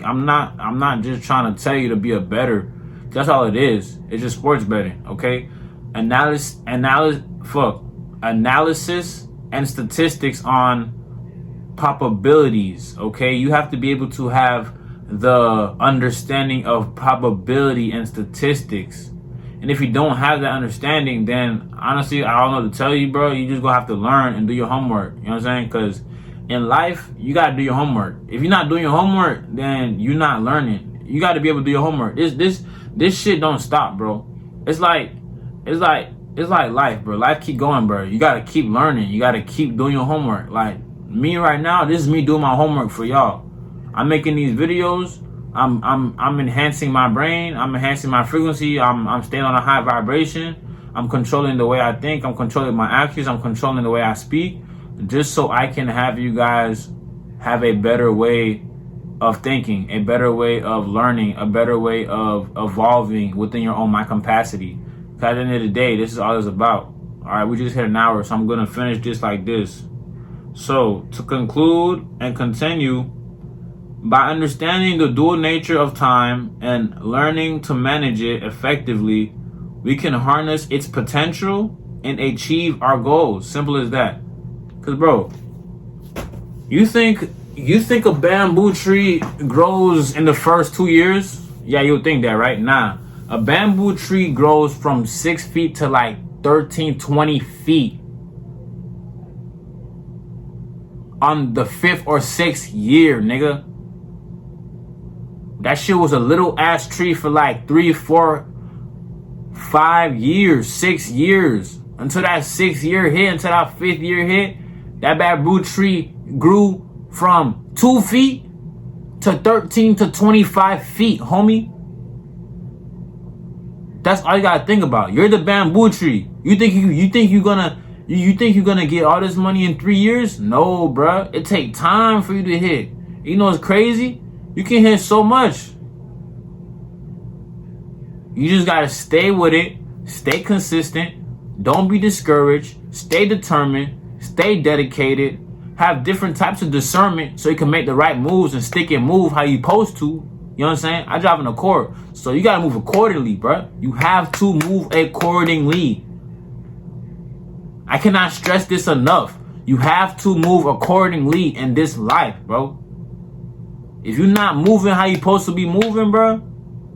I'm not just trying to tell you to be a bettor. That's all it is. It's just sports betting, okay? Analysis and statistics on probabilities, okay? You have to be able to have the understanding of probability and statistics. And if you don't have that understanding, then honestly, I don't know what to tell you, bro. You just gonna have to learn and do your homework. You know what I'm saying? Because in life, you gotta do your homework. If you're not doing your homework, then you're not learning. You gotta be able to do your homework. This shit don't stop, bro. It's like life, bro. Life keep going, bro. You gotta keep learning. You gotta keep doing your homework. Like me right now, this is me doing my homework for y'all. I'm making these videos. I'm enhancing my brain. I'm enhancing my frequency. I'm staying on a high vibration. I'm controlling the way I think. I'm controlling my actions. I'm controlling the way I speak, just so I can have you guys have a better way of thinking, a better way of learning, a better way of evolving within your own mind capacity. At the end of the day, this is all it's about. All right, we just hit an hour, so I'm going to finish this like this. So, to conclude and continue, By understanding the dual nature of time and learning to manage it effectively, we can harness its potential and achieve our goals. Simple as that. Cause bro, you think a bamboo tree grows in the first 2 years? Yeah, you'll think that, right? Nah. A bamboo tree grows from 6 feet to like 13, 20 feet on the 5th or 6th year, nigga. That shit was a little ass tree for like 3, 4, 5 years, 6 years. Until that 6th year hit, until that 5th year hit, that bamboo tree grew from 2 feet to 13 to 25 feet, homie. That's all you gotta think about. You're the bamboo tree. You think you're gonna get all this money in 3 years? No, bruh. It take time for you to hit. You know what's crazy? You can hit so much. You just gotta stay with it, stay consistent, don't be discouraged, stay determined, stay dedicated, have different types of discernment so you can make the right moves and stick and move how you supposed to. You know what I'm saying? I drive an Accord, so you gotta move accordingly, bro. You have to move accordingly. I cannot stress this enough. You have to move accordingly in this life, bro. If you're not moving how you supposed to be moving, bro,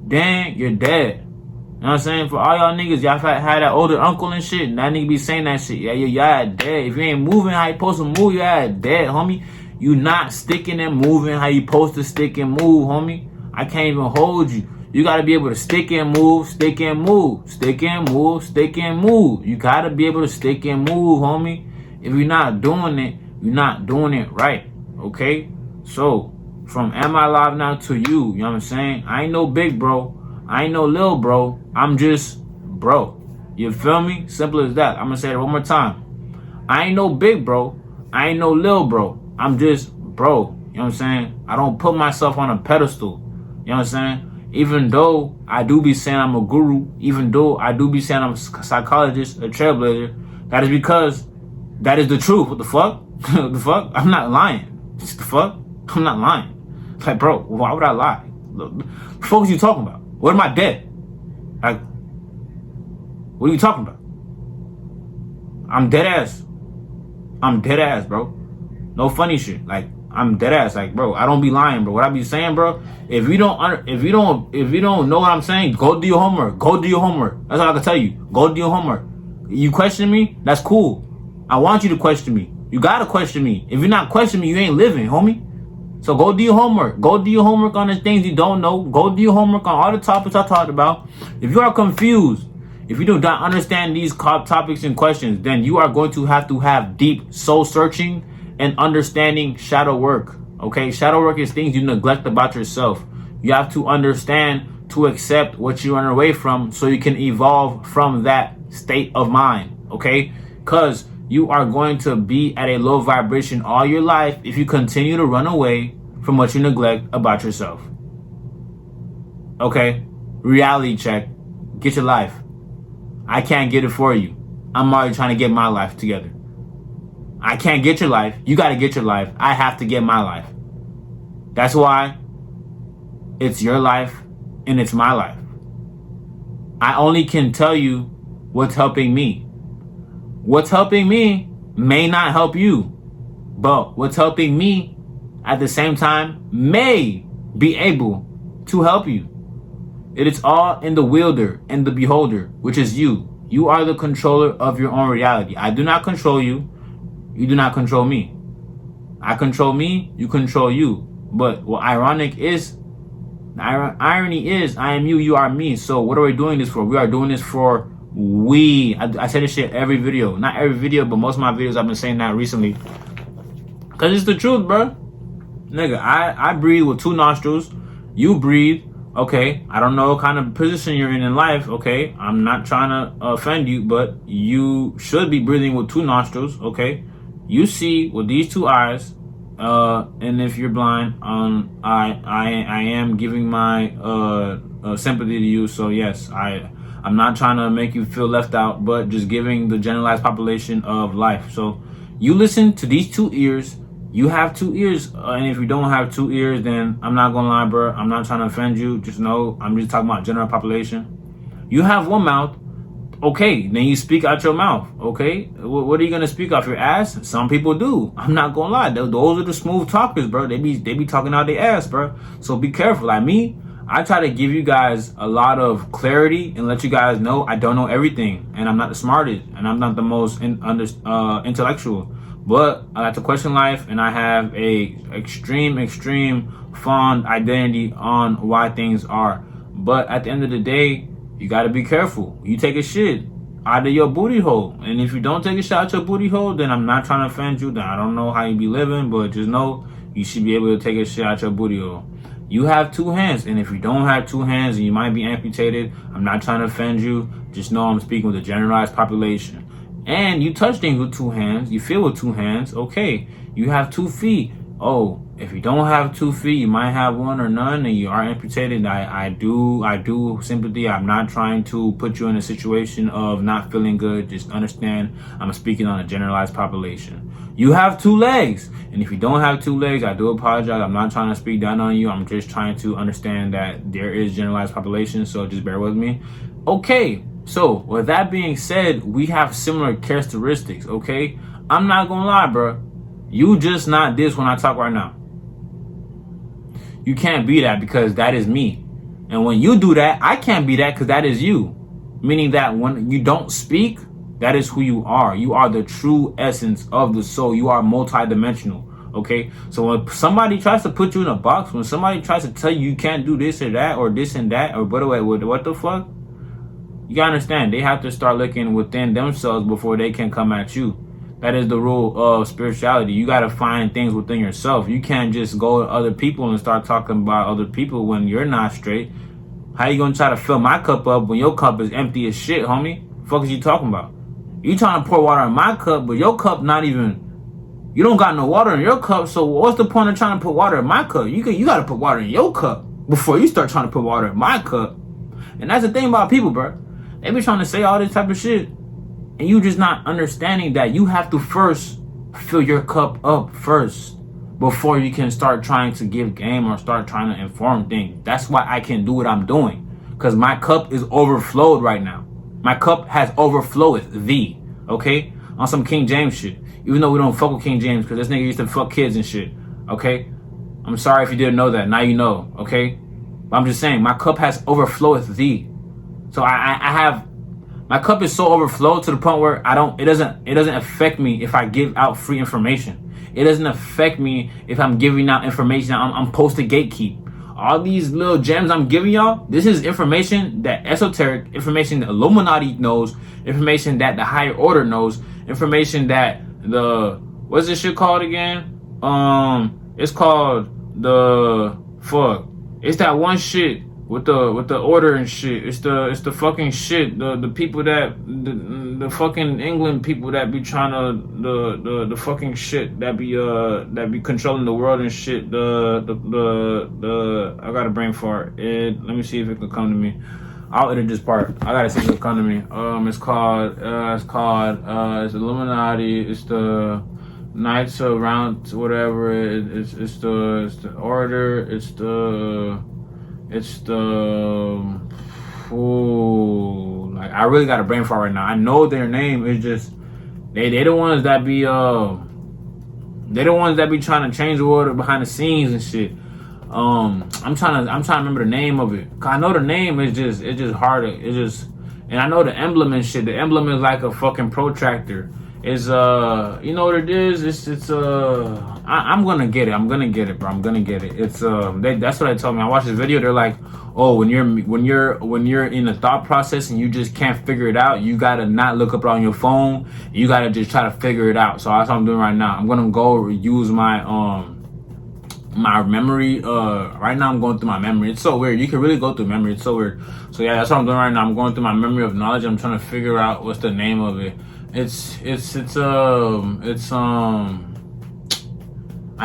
then you're dead. You know what I'm saying? For all y'all niggas, y'all had that older uncle and shit, and that nigga be saying that shit. Yeah, y'all dead. If you ain't moving how you supposed to move, y'all dead, homie. You not sticking and moving how you supposed to stick and move, homie. I can't even hold you. You gotta be able to stick and move, stick and move, stick and move, stick and move. You gotta be able to stick and move, homie. If you're not doing it, you're not doing it right. Okay? So, from Am I Live Now to you know what I'm saying? I ain't no big bro. I ain't no little bro. I'm just bro. You feel me? Simple as that. I'm gonna say it one more time. I ain't no big bro. I ain't no little bro. I'm just bro. You know what I'm saying? I don't put myself on a pedestal. You know what I'm saying? Even though I do be saying I'm a guru, even though I do be saying I'm a psychologist, a trailblazer, that is because that is the truth. What the fuck? What the fuck? I'm not lying. What the fuck? I'm not lying. Like, bro, why would I lie? What the fuck are you talking about? What am I dead? Like, what are you talking about? I'm dead ass. I'm dead ass, bro. No funny shit. Like, I'm dead ass. Like, bro, I don't be lying, bro. What I be saying, bro, if you don't know what I'm saying, go do your homework. Go do your homework. That's all I can tell you. Go do your homework. You question me? That's cool. I want you to question me. You gotta question me. If you're not questioning me, you ain't living, homie. So go do your homework. Go do your homework on the things you don't know. Go do your homework on all the topics I talked about. If you are confused, if you do not understand these topics and questions, then you are going to have deep soul searching and understanding shadow work. Okay? Shadow work is things you neglect about yourself. You have to understand to accept what you run away from so you can evolve from that state of mind. Okay? Because you are going to be at a low vibration all your life if you continue to run away from what you neglect about yourself. Okay? Reality check. Get your life. I can't get it for you. I'm already trying to get my life together. I can't get your life. You got to get your life. I have to get my life. That's why it's your life and it's my life. I only can tell you what's helping me. What's helping me may not help you, but what's helping me at the same time may be able to help you. It is all in the wielder and the beholder, which is you. You are the controller of your own reality. I do not control you. You do not control me. I control me. You control you. But what irony is, I am you, you are me. So what are we doing this for? We are doing this for we. I say this shit every video. Not every video, but most of my videos I've been saying that recently. Because it's the truth, bro. Nigga, I breathe with 2 nostrils. You breathe. Okay, I don't know what kind of position you're in life. Okay, I'm not trying to offend you, but you should be breathing with 2 nostrils. Okay, you see with these 2 eyes. And if you're blind, I am giving my sympathy to you. So yes, I'm not trying to make you feel left out, but just giving the generalized population of life. So you listen to these 2 ears, You have 2 ears, and if you don't have 2 ears, then I'm not gonna lie, bro. I'm not trying to offend you. Just know I'm just talking about general population. You have one mouth. Okay, then you speak out your mouth. Okay, what are you gonna speak off your ass? Some people do. I'm not gonna lie. Those are the smooth talkers, bro. They be talking out their ass, bro. So be careful. Like me, I try to give you guys a lot of clarity and let you guys know I don't know everything, and I'm not the smartest, and I'm not the most intellectual. But I like to question life, and I have a extreme fond identity on why things are. But at the end of the day, you gotta be careful. You take a shit out of your booty hole, and if you don't take a shit out your booty hole, then I'm not trying to offend you. Then I don't know how you be living, but just know you should be able to take a shit out your booty hole. You have 2 hands, and if you don't have 2 hands and you might be amputated, I'm not trying to offend you. Just know I'm speaking with a generalized population. And you touch things with 2 hands, you feel with 2 hands, okay. You have 2 feet. Oh, if you don't have 2 feet, you might have 1 or none, and you are amputated. I do sympathy. I'm not trying to put you in a situation of not feeling good. Just understand I'm speaking on a generalized population. You have 2 legs, and if you don't have 2 legs, I do apologize. I'm not trying to speak down on you. I'm just trying to understand that there is generalized population, so just bear with me. Okay, so with that being said, we have similar characteristics, okay? I'm not gonna lie, bro. You just not this when I talk right now. You can't be that because that is me. And when you do that, I can't be that because that is you. Meaning that when you don't speak, that is who you are. You are the true essence of the soul. You are multidimensional. Okay? So when somebody tries to put you in a box, when somebody tries to tell you you can't do this or that or this and that or what the fuck? You gotta understand, they have to start looking within themselves before they can come at you. That is the rule of spirituality. You got to find things within yourself. You can't just go to other people and start talking about other people when you're not straight. How you going to try to fill my cup up when your cup is empty as shit, homie? The fuck is you talking about? You trying to pour water in my cup, but your cup not even... You don't got no water in your cup, so what's the point of trying to put water in my cup? You got to put water in your cup before you start trying to put water in my cup. And that's the thing about people, bro. They be trying to say all this type of shit. And you just not understanding that you have to first fill your cup up first before you can start trying to give game or start trying to inform things. That's why I can do what I'm doing. Because my cup is overflowed right now. My cup has overflowed thee. Okay? On some King James shit. Even though we don't fuck with King James because this nigga used to fuck kids and shit. Okay? I'm sorry if you didn't know that. Now you know. Okay? But I'm just saying, my cup has overflowed thee. So I have... My cup is so overflowed to the point where it doesn't affect me if I give out free information. It doesn't affect me if I'm giving out information. I'm supposed to gatekeep. All these little gems I'm giving y'all, this is information that esoteric, information that Illuminati knows, information that the higher order knows, information that what's this shit called again? It's called it's that one shit with the order and shit. It's the fucking shit. The people that the fucking England people that be trying to the fucking shit that be controlling the world and shit. The I got a brain fart. Let me see if it can come to me. I'll edit this part. I gotta see if it can come to me. It's Illuminati. It's the Knights of Round whatever. It's the order. It's like I really got a brain fart right now. I know their name is just they the ones that be trying to change the world behind the scenes and shit. I'm trying to remember the name of it. Cause I know the name is just hard. And I know the emblem and shit. The emblem is like a fucking protractor. Is you know what it is? I'm gonna get it. I'm gonna get it, bro. I'm gonna get it. It's that's what they told me. I watched this video. They're like, oh, when you're in a thought process and you just can't figure it out, you gotta not look up on your phone. You gotta just try to figure it out. So that's what I'm doing right now. I'm gonna go use my my memory. Right now I'm going through my memory. It's so weird. You can really go through memory. It's so weird. So yeah, that's what I'm doing right now. I'm going through my memory of knowledge. I'm trying to figure out what's the name of it. I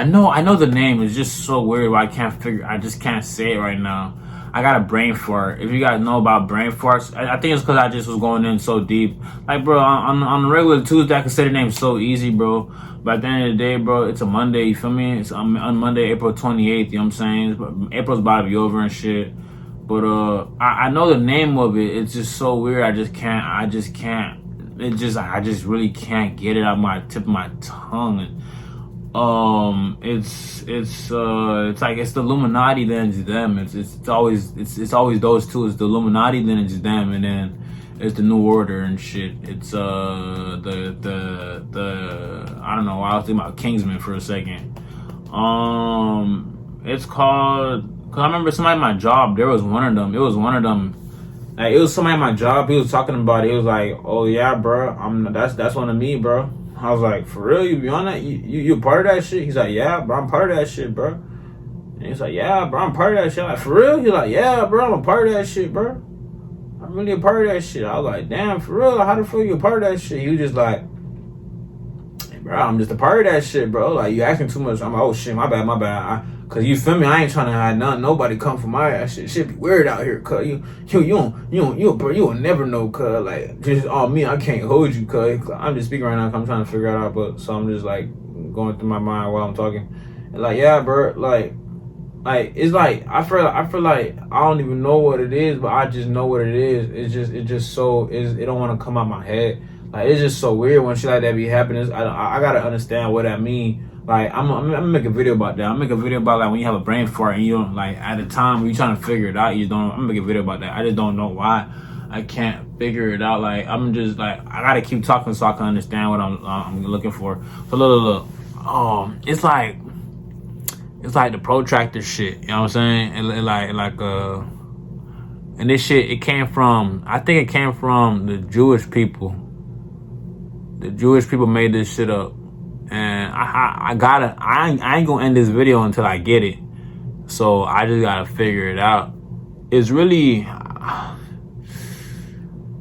know the name is just so weird. I just can't say it right now. I got a brain fart. If you guys know about brain farts, I think it's because I just was going in so deep. Like, bro, on the regular Tuesday, I can say the name so easy, bro. But at the end of the day, bro, it's a Monday, you feel me? It's on Monday, April 28th, you know what I'm saying? April's about to be over and shit. But I know the name of it. It's just so weird. I just can't. I just really can't get it out my tip of my tongue. It's like it's the Illuminati, then it's them. It's always those two. It's the Illuminati, then it's them, and then it's the New Order and shit. It's the I don't know. I was thinking about Kingsman for a second. It's called. Cause I remember somebody at my job. There was one of them. It was one of them. Like, it was somebody at my job. He was talking about it. He was like, "Oh yeah, bro. That's one of me, bro." I was like, "For real? You be on that? You part of that shit?" He's like, "Yeah, bro. I'm part of that shit, bro." And he's like, "Yeah, bro. I'm part of that shit." I'm like, "For real?" He's like, "Yeah, bro. I'm a part of that shit, bro. I'm really a part of that shit." I was like, "Damn, for real? How the fuck you a part of that shit?" He was just like, "Hey, bro, I'm just a part of that shit, bro. Like, you asking too much." I'm like, "Oh shit, my bad. Cause you feel me? I ain't trying to have nobody come for my ass. Shit be weird out here. Cause you will never know. Cause like just on me, I can't hold you. Cause I'm just speaking right now. Cause I'm trying to figure it out. But so I'm just like going through my mind while I'm talking. And like, yeah, bro. Like it's like I feel like I don't even know what it is, but I just know what it is. It don't want to come out my head. Like, it's just so weird when shit like that be happening. I gotta understand what that mean. Like, I'm gonna make a video about that. I'm gonna make a video about like when you have a brain fart and you don't, like, at the time when you're trying to figure it out, you don't. I'm gonna make a video about that. I just don't know why I can't figure it out. Like, I'm just like, I gotta keep talking so I can understand what I'm looking for. So look. It's like the protractor shit. You know what I'm saying? And this shit, I think it came from the Jewish people. The Jewish people made this shit up. And I ain't gonna end this video until I get it. So I just gotta figure it out. It's really,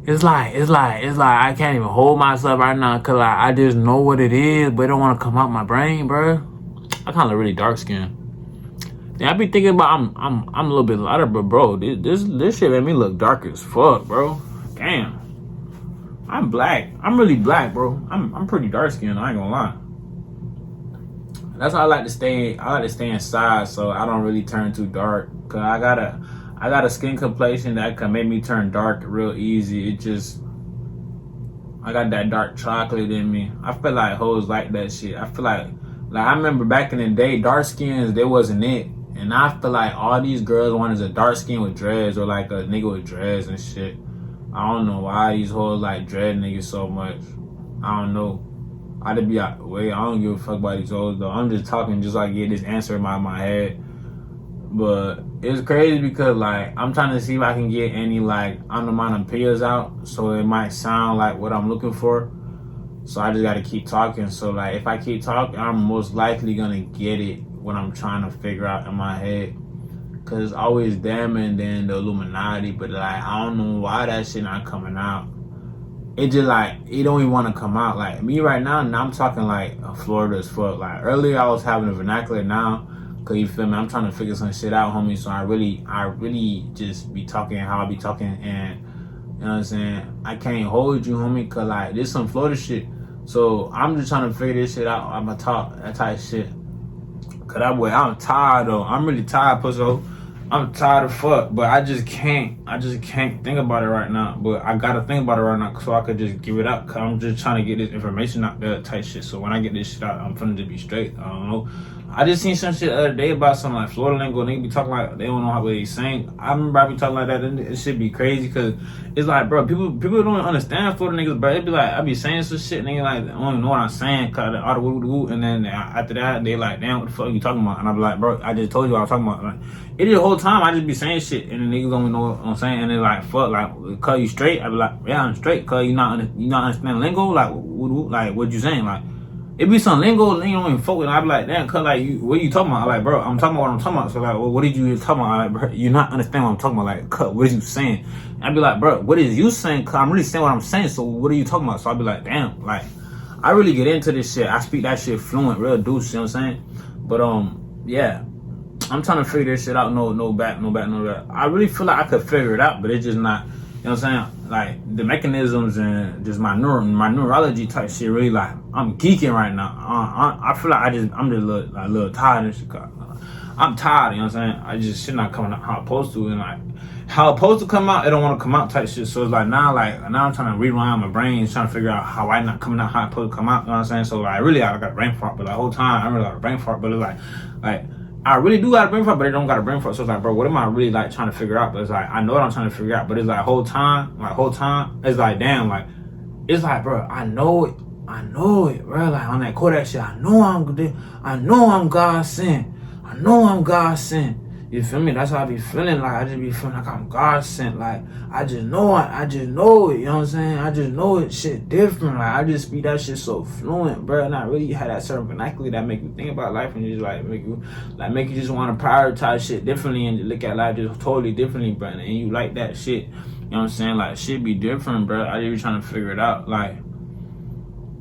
it's like I can't even hold myself right now, cause I just know what it is, but it don't want to come out my brain, bro. I kind of really dark skinned. Yeah, I be thinking about I'm a little bit lighter, but bro, this shit made me look dark as fuck, bro. Damn, I'm black. I'm really black, bro. I'm pretty dark skinned. I ain't gonna lie. That's why I like to stay inside, so I don't really turn too dark. Cause I got a skin complexion that can make me turn dark real easy. I got that dark chocolate in me. I feel like hoes like that shit. I feel like I remember back in the day, dark skins, they wasn't it. And I feel like all these girls wanted a dark skin with dreads or like a nigga with dreads and shit. I don't know why these hoes like dread niggas so much. I don't know. I don't give a fuck about these hoes though. I'm just talking just so I get this answer in my head. But it's crazy because like I'm trying to see if I can get any like onomatopoeias out so it might sound like what I'm looking for. So I just gotta keep talking. So like if I keep talking, I'm most likely gonna get it what I'm trying to figure out in my head. Cause it's always them and then the Illuminati, but like I don't know why that shit not coming out. It just like, it don't even want to come out. Like me right now I'm talking like Florida as fuck. Like earlier I was having a vernacular now, cause you feel me, I'm trying to figure some shit out, homie. So I really just be talking how I be talking, and you know what I'm saying? I can't hold you, homie, cause like this some Florida shit. So I'm just trying to figure this shit out. I'm gonna talk that type of shit. Cause I'm tired though. I'm really tired, pussy. I'm tired of fuck, but I just can't think about it right now. But I gotta think about it right now so I could just give it out. Cause I'm just trying to get this information out there type shit. So when I get this shit out, I'm finna just be straight. I don't know. I just seen some shit the other day about some like Florida lingo. Nigga be talking like they don't know how they sing. I remember I be talking like that. And it should be crazy because it's like, bro, people don't understand Florida niggas, bro. It be like I be saying some shit, nigga, like I don't even know what I'm saying. Cause all the woo, and then after that they like, damn, what the fuck are you talking about? And I be like, bro, I just told you what I was talking about. Like, it is the whole time I just be saying shit, and the niggas don't even know what I'm saying. And they're like, fuck, like, cause you straight. I be like, yeah, I'm straight. Cause you not understand lingo. Like, what you saying? Like. It be some lingo, you don't even fuck with it. I be like, damn, cuz, like, what are you talking about? I'm like, bro, I'm talking about what I'm talking about. So, like, well, what did you talking about? I'm like, bro, you not understand what I'm talking about. Like, cuz, what is you saying? And I be like, bro, what is you saying? Cuz I'm really saying what I'm saying. So, what are you talking about? So, I be like, damn, like, I really get into this shit. I speak that shit fluent, real deuce, you know what I'm saying? But, yeah. I'm trying to figure this shit out. No back. I really feel like I could figure it out, but it's just not. You know what I'm saying? Like the mechanisms and just my neurology type shit. Really, like I'm geeking right now. I feel like I'm just a little tired of shit. I'm tired. You know what I'm saying? I just shit not coming out how it's supposed to, and like how it's supposed to come out, it don't want to come out type shit. So it's like now I'm trying to rewind my brain, trying to figure out how I not coming out how it's supposed to come out. You know what I'm saying? So like really, I got a brain fart, but the whole time I really got a brain fart, but it's like. I really do got a brain fart, but I don't got a brain fart. So it's like, bro, what am I really like trying to figure out? But it's like, I know what I'm trying to figure out, but it's like whole time, it's like, damn, like, it's like, bro, I know it, bro. Like on that Kodak shit, I know I'm God sent. I know I'm God sent. You feel me? That's how I be feeling. Like I just be feeling like I'm God sent. Like I just know it. You know what I'm saying? I just know it. Shit different. Like I just speak that shit so fluent, bro. And I really had that certain vernacular that make you think about life and just like make you just want to prioritize shit differently and look at life just totally differently, bro. And you like that shit. You know what I'm saying? Like shit be different, bro. I just be trying to figure it out. Like.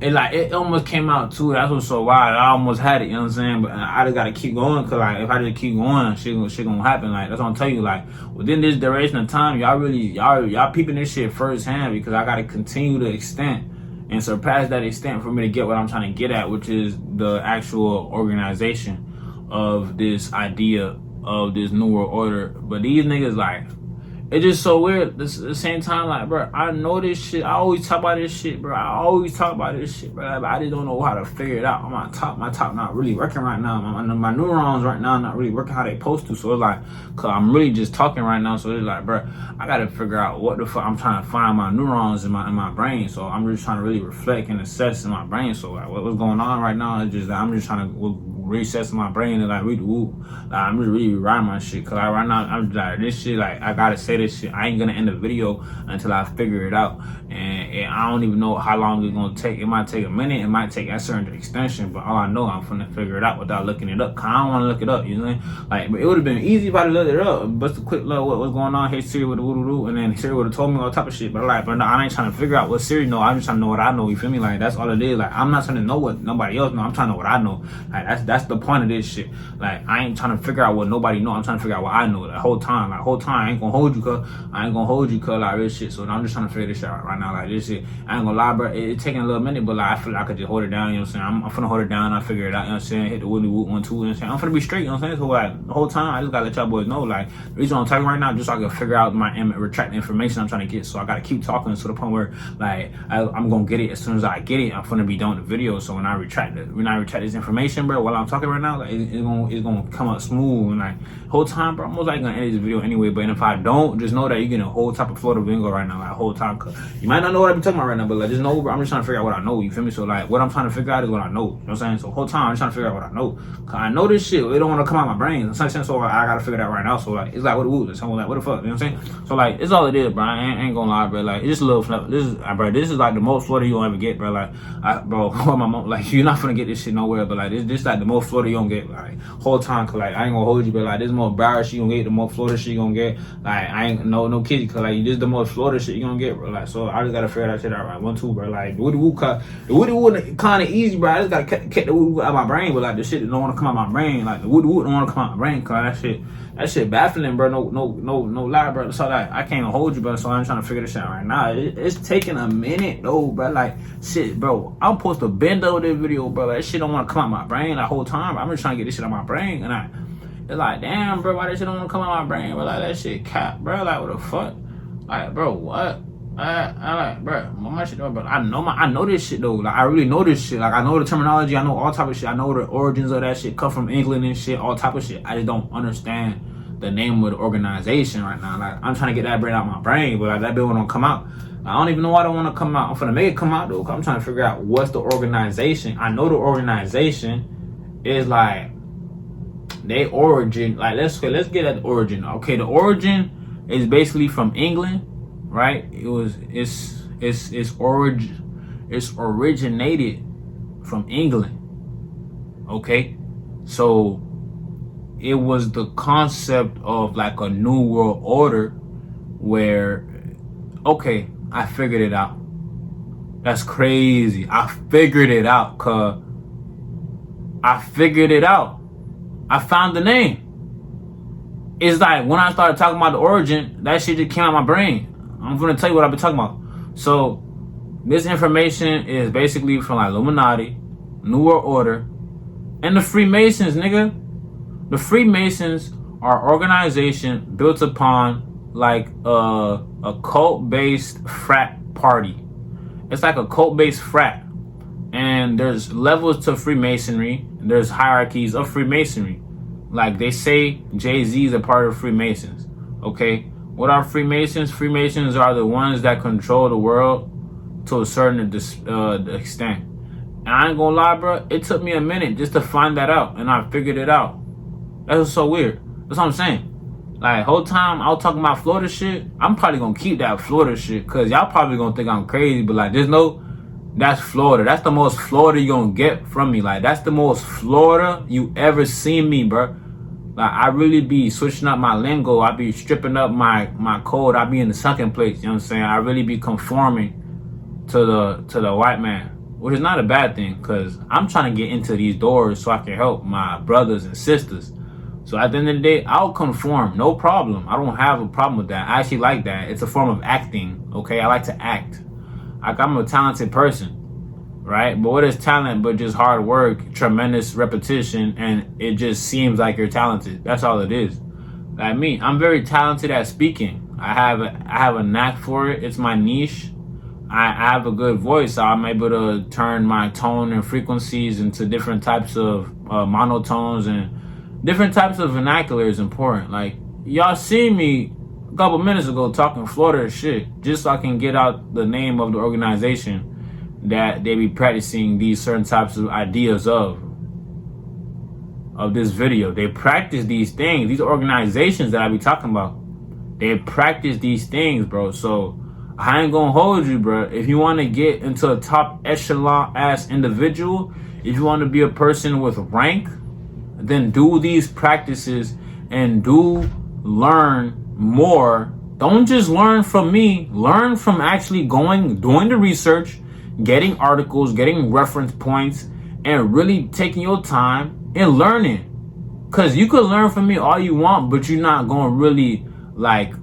It almost came out too. That's what's so wild. I almost had it, you know what I'm saying? But I just gotta keep going, cause like if I just keep going, shit gonna happen. Like that's what I'm telling you. Like within this duration of time, y'all peeping this shit firsthand, because I gotta continue to extent and surpass that extent for me to get what I'm trying to get at, which is the actual organization of this idea of this new world order. But these niggas like. It's just so weird. At the same time, like, bro, I know this shit. I always talk about this shit, bro. I just don't know how to figure it out. My top not really working right now. My neurons right now not really working how they supposed to. So it's like, cause I'm really just talking right now. So it's like, bro, I gotta figure out what the fuck. I'm trying to find my neurons in my brain. So I'm just trying to really reflect and assess in my brain. So like, what's going on right now is just that I'm just trying to recess my brain and like read the woo. Like, I'm just really rewriting my shit, cause right now I'm like this shit. Like I gotta say this shit. I ain't gonna end the video until I figure it out, and I don't even know how long it's gonna take. It might take a minute. It might take a certain extension, but all I know I'm finna figure it out without looking it up. Cause I don't want to look it up. You know, like but it would have been easy if I looked it up. Bust a quick look what's going on here. Siri with the woo, and then Siri would have told me all type of shit. But like, but no, I ain't trying to figure out what Siri know. I'm just trying to know what I know. You feel me? Like that's all it is. Like I'm not trying to know what nobody else know. I'm trying to know what I know. Like that's the point of this shit. Like I ain't trying to figure out what nobody know. I'm trying to figure out what I know. The whole time, I ain't gonna hold you, cause like real shit. So I'm just trying to figure this shit out right now. Like this shit, I ain't gonna lie, bro. It's taking a little minute, but like I feel like I could just hold it down. You know what I'm saying? I'm finna hold it down. I figure it out. You know what I'm saying? Hit the woody woot 1 2. You know what I'm saying? I'm finna be straight. You know what I'm saying? So like the whole time, I just gotta let y'all boys know. Like the reason I'm talking right now, just so I can figure out retract the information I'm trying to get. So I gotta keep talking to the point where like I'm gonna get it as soon as I get it. I'm finna be done with the video. So when I retract this information, bro, while I'm talking right now, like it's gonna come out smooth. And like whole time, bro, I'm most likely gonna edit this video anyway. But if I don't, just know that you're getting a whole type of Florida bingo right now, like whole time. Cause you might not know what I'm talking about right now, but like just know, bro, I'm just trying to figure out what I know. You feel me? So like what I'm trying to figure out is what I know. You know what I'm saying? So whole time I'm just trying to figure out what I know. Cause I know this shit. It don't want to come out my brain. So I gotta figure it out right now. So like it's like what the woo. So like what the fuck? You know what I'm saying? So like it's all it is, bro. I ain't gonna lie, bro. Like it's just a little flip. This is like the most Florida you'll ever get, bro. Like bro, my mom, like you're not gonna get this shit nowhere, but like this like the most Florida you gonna get, like whole time. Cause like I ain't gonna hold you, but like this more Broward shit you gonna get, the more Florida shit you gonna get. Like I ain't no kiddie, cause like this the most Florida shit you gonna get, bro. Like so I just gotta figure that shit out, right? 1 2, bro. Like the woody woo kind of easy, bro. I just gotta get the woody out of my brain, but like the shit that don't wanna come out my brain, like the woody don't wanna come out my brain, cause that shit baffling, bro. No lie, bro. So like I can't even hold you, bro. So I'm trying to figure this shit out right now. It's taking a minute though, bro. Like shit, bro. I'm supposed to bend over this video, bro. Like, that shit don't wanna come out my brain the whole time. I'm just trying to get this shit out my brain, and it's like, damn, bro, why that shit don't wanna come out my brain, bro? Like that shit cap, bro. Like what the fuck? Like, bro, what? I like, bro, my shit, bro. I know this shit though. Like, I really know this shit. Like, I know the terminology. I know all type of shit. I know the origins of that shit. Come from England and shit. All type of shit. I just don't understand the name of the organization right now. Like, I'm trying to get that brain out my brain, but like that bill don't come out. I don't even know why I don't want to come out. I'm finna make it come out though. Cause I'm trying to figure out what's the organization. I know the organization is like they origin. Like, let's get at the origin. Okay, the origin is basically from England. Right? It's originated from England. Okay? So it was the concept of like a new world order where, okay, I figured it out. That's crazy. I figured it out, cuz I figured it out. I found the name. it's like when I started talking about the origin, that shit just came out of my brain. I'm gonna tell you what I've been talking about. So this information is basically from like Illuminati, New World Order, and the Freemasons, nigga. The Freemasons are an organization built upon like a cult-based frat party. It's like a cult-based frat. And there's levels to Freemasonry. There's hierarchies of Freemasonry. Like they say Jay-Z is a part of Freemasons. Okay? What are Freemasons? Freemasons are the ones that control the world to a certain extent. And I ain't gonna lie, bro. It took me a minute just to find that out. And I figured it out. That was so weird. That's what I'm saying. Like, whole time I was talking about Florida shit, I'm probably gonna keep that Florida shit. Because y'all probably gonna think I'm crazy. But like, there's no... That's Florida. That's the most Florida you gonna get from me. Like, that's the most Florida you ever seen me, bro. Like, I really be switching up my lingo. I be stripping up my code. I be in the second place. You know what I'm saying? I really be conforming to the white man, which is not a bad thing, because I'm trying to get into these doors so I can help my brothers and sisters. So at the end of the day, I'll conform. No problem. I don't have a problem with that. I actually like that. It's a form of acting. Okay, I like to act. Like, I'm a talented person, right? But what is talent but just hard work, tremendous repetition, and it just seems like you're talented. That's all it is. Like me, I'm very talented at speaking. I have a knack for it. It's my niche. I have a good voice, so I'm able to turn my tone and frequencies into different types of monotones, and different types of vernacular is important. Like, y'all see me a couple minutes ago talking Florida shit, just so I can get out the name of the organization that they be practicing these certain types of ideas of this video. They practice these things. These organizations that I be talking about, they practice these things, bro. So I ain't gonna hold you, bro. If you want to get into a top echelon ass individual, if you want to be a person with rank, then do these practices and do learn more. Don't just learn from me. Learn from actually doing the research, getting articles, getting reference points, and really taking your time and learning. Because you could learn from me all you want, but you're not going to really, like,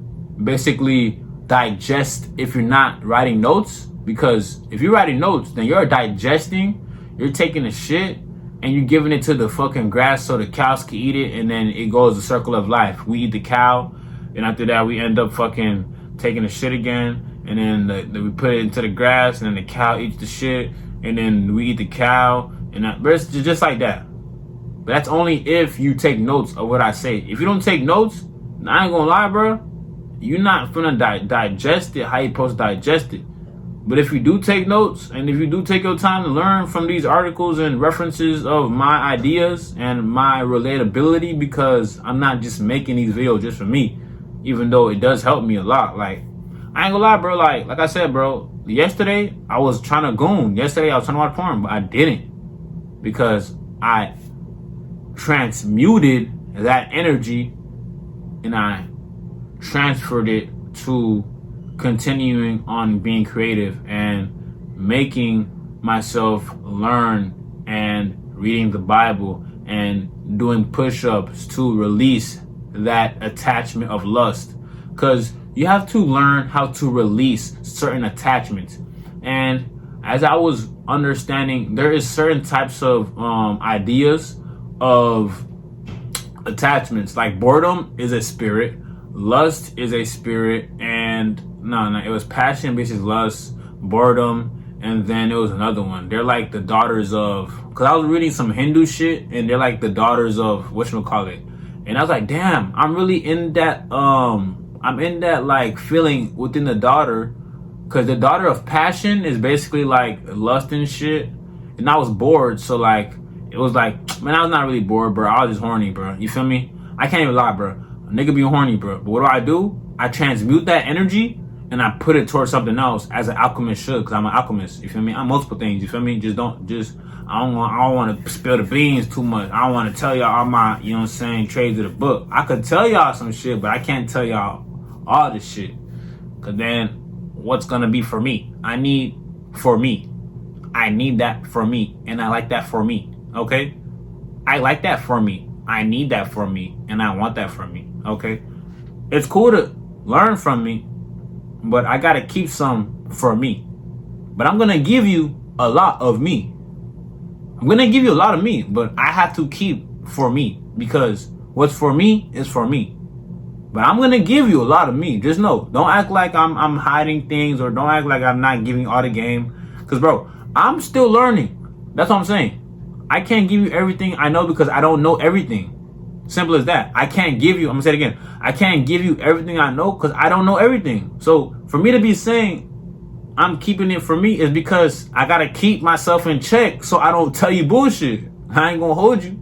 basically digest if you're not writing notes. Because if you're writing notes, then you're digesting, you're taking a shit, and you're giving it to the fucking grass so the cows can eat it, and then it goes the circle of life. We eat the cow, and after that we end up fucking taking the shit again, and then we put it into the grass, and then the cow eats the shit, and then we eat the cow, and it's just like that. But that's only if you take notes of what I say. If you don't take notes, I ain't gonna lie, bro, you're not finna digest it how you supposed to digest it. But if you do take notes, and if you do take your time to learn from these articles and references of my ideas and my relatability, because I'm not just making these videos just for me, even though it does help me a lot. Like, I ain't gonna lie, bro. Like I said, bro, yesterday I was trying to goon. Yesterday I was trying to watch porn, but I didn't, because I transmuted that energy and I transferred it to continuing on being creative and making myself learn and reading the Bible and doing push-ups to release that attachment of lust. Because you have to learn how to release certain attachments. And as I was understanding, there is certain types of ideas of attachments. Like, boredom is a spirit, lust is a spirit, and no, it was passion, which is lust, boredom, and then it was another one. They're like the daughters of, because I was reading some Hindu shit, and they're like the daughters of whatchamacallit. And I was like, damn, I'm really in that, I'm in that like feeling within the daughter, because the daughter of passion is basically like lust and shit. And I was bored, so like, it was like, man, I was not really bored, bro. I was just horny, bro. You feel me? I can't even lie, bro. A nigga be horny, bro. But what do? I transmute that energy and I put it towards something else, as an alchemist should, because I'm an alchemist. You feel me? I'm multiple things. You feel me? I don't want to spill the beans too much. I don't want to tell y'all all my, you know what I'm saying, trades of the book. I could tell y'all some shit, but I can't tell y'all all this shit. Because then what's going to be for me? I need that for me. And I like that for me. Okay? I like that for me. I need that for me, and I want that for me. Okay, it's cool to learn from me, but I gotta keep some for me. But I'm gonna give you a lot of me. I'm gonna give you a lot of me, but I have to keep for me, because what's for me is for me. But I'm gonna give you a lot of me. Just know, don't act like I'm hiding things, or don't act like I'm not giving all the game. Cause bro, I'm still learning. That's what I'm saying. I can't give you everything I know because I don't know everything. Simple as that. I can't give you, I'm gonna say it again, I can't give you everything I know because I don't know everything. So for me to be saying I'm keeping it for me is because I gotta keep myself in check so I don't tell you bullshit. I ain't gonna hold you.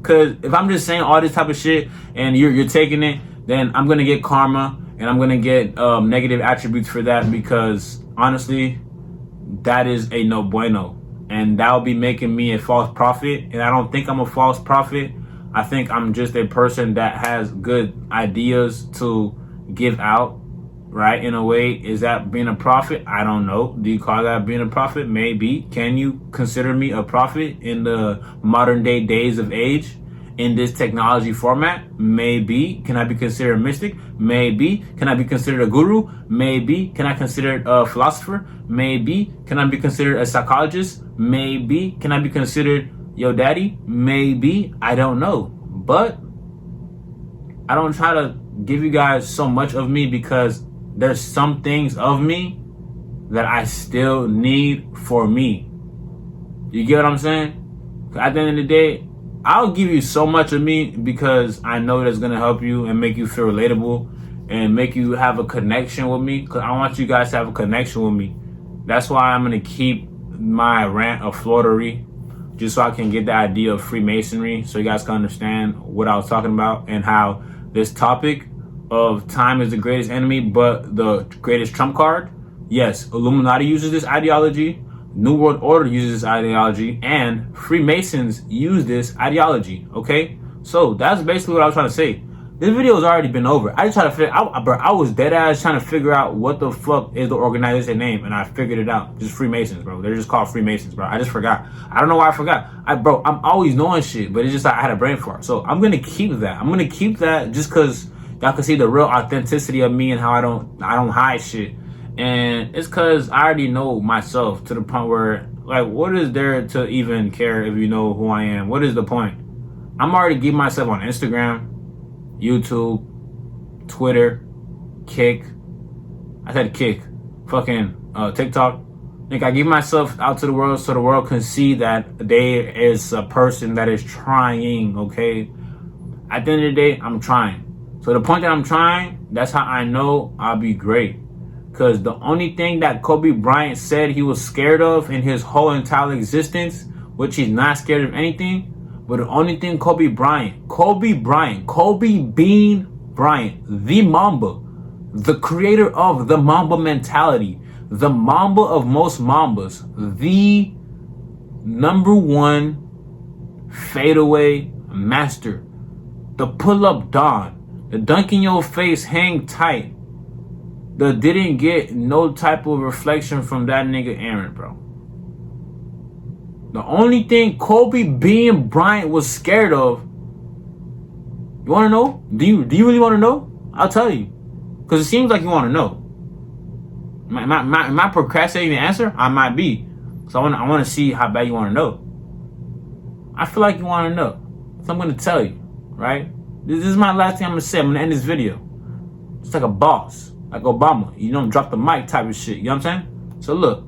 Cause if I'm just saying all this type of shit and you're taking it, then I'm gonna get karma and I'm gonna get negative attributes for that, because honestly, that is a no bueno. And that will be making me a false prophet. And I don't think I'm a false prophet. I think I'm just a person that has good ideas to give out, right? In a way, is that being a prophet? I don't know. Do you call that being a prophet? Maybe. Can you consider me a prophet in the modern day days of age? In this technology format? Maybe. Can I be considered a mystic? Maybe. Can I be considered a guru? Maybe. Can I be considered a philosopher? Maybe. Can I be considered a psychologist? Maybe. Can I be considered your daddy? Maybe. I don't know. But I don't try to give you guys so much of me, because there's some things of me that I still need for me. You get what I'm saying? At the end of the day, I'll give you so much of me because I know that's going to help you and make you feel relatable and make you have a connection with me, because I want you guys to have a connection with me. That's why I'm going to keep my rant of flirtery, just so I can get the idea of Freemasonry, so you guys can understand what I was talking about and how this topic of time is the greatest enemy but the greatest trump card. Yes, Illuminati uses this ideology. New World Order uses this ideology, and Freemasons use this ideology. Okay, so that's basically what I was trying to say. This video has already been over. I just try to figure out, bro. I was dead ass trying to figure out what the fuck is the organization name, and I figured it out. Just Freemasons, bro. They're just called Freemasons, bro. I just forgot. I don't know why I forgot. Bro, I'm always knowing shit, but it's just like I had a brain fart. So I'm gonna keep that. I'm gonna keep that just because y'all can see the real authenticity of me and how I don't hide shit. And it's because I already know myself to the point where, like, what is there to even care if you know who I am? What is the point? I'm already giving myself on Instagram, YouTube, Twitter, Kick. I said Kick. Fucking TikTok. Like, I give myself out to the world so the world can see that there is a person that is trying, okay? At the end of the day, I'm trying. So the point that I'm trying, that's how I know I'll be great. Because the only thing that Kobe Bryant said he was scared of in his whole entire existence, which he's not scared of anything, but the only thing Kobe Bean Bryant, the Mamba, the creator of the Mamba mentality, the Mamba of most Mambas, the #1 fadeaway master, the pull-up Don, the dunk in your face, hang tight, that didn't get no type of reflection from that nigga Aaron, bro. The only thing Kobe Bean Bryant was scared of, you want to know? Do you really want to know? I'll tell you, because it seems like you want to know. Am I procrastinating the answer? I might be. So I want to see how bad you want to know. I feel like you want to know, so I'm going to tell you, right? This is my last thing I'm going to say. I'm going to end this video just like a boss. Like Obama, you don't drop the mic type of shit. You know what I'm saying? So look,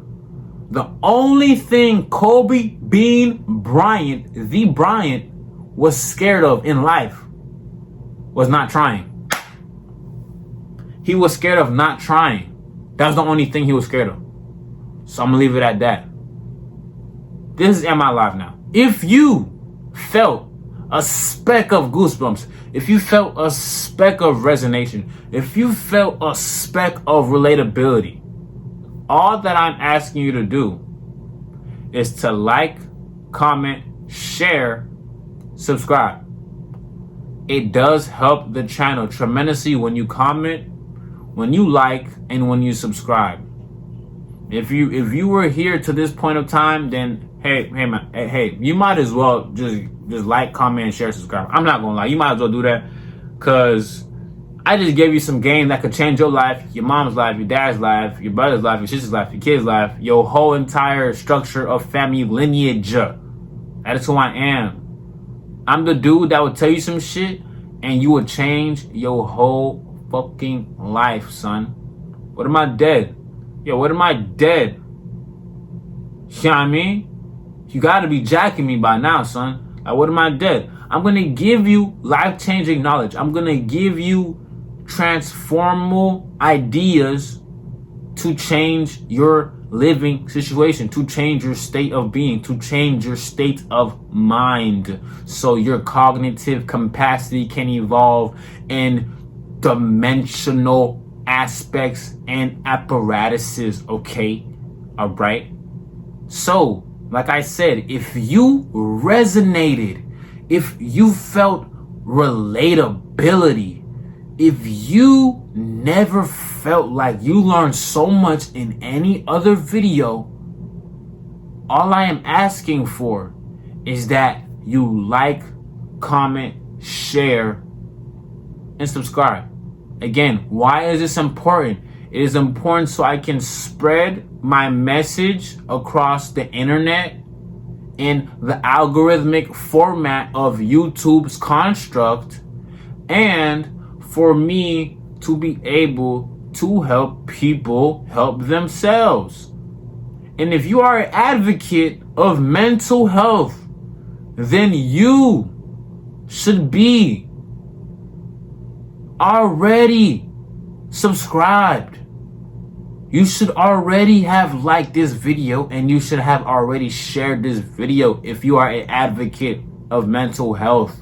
the only thing Kobe Bean Bryant, the Bryant, was scared of in life was not trying. He was scared of not trying. That's the only thing he was scared of. So I'm gonna leave it at that. This is Am I Live Now. If you felt a speck of goosebumps, if you felt a speck of resonation, if you felt a speck of relatability, all that I'm asking you to do is to like, comment, share, subscribe. It does help the channel tremendously when you comment, when you like, and when you subscribe. If you were here to this point of time, then hey man, hey, you might as well just Just like, comment, and share, subscribe. I'm not gonna lie. You might as well do that, because I just gave you some game that could change your life, your mom's life, your dad's life, your brother's life, your sister's life, your kid's life, your whole entire structure of family lineage. That is who I am. I'm the dude that would tell you some shit and you would change your whole fucking life, son. What am I dead? Yo, what am I dead? You know what I mean? You gotta be jacking me by now, son. Like, what am I dead? I'm gonna give you life-changing knowledge. I'm gonna give you transformable ideas to change your living situation, to change your state of being, to change your state of mind, so your cognitive capacity can evolve in dimensional aspects and apparatuses. Okay, all right. So, like I said, if you resonated, if you felt relatability, if you never felt like you learned so much in any other video, all I am asking for is that you like, comment, share, and subscribe. Again, why is this important? It is important so I can spread my message across the internet in the algorithmic format of YouTube's construct, and for me to be able to help people help themselves. And if you are an advocate of mental health, then you should be already subscribed. You should already have liked this video, and you should have already shared this video if you are an advocate of mental health,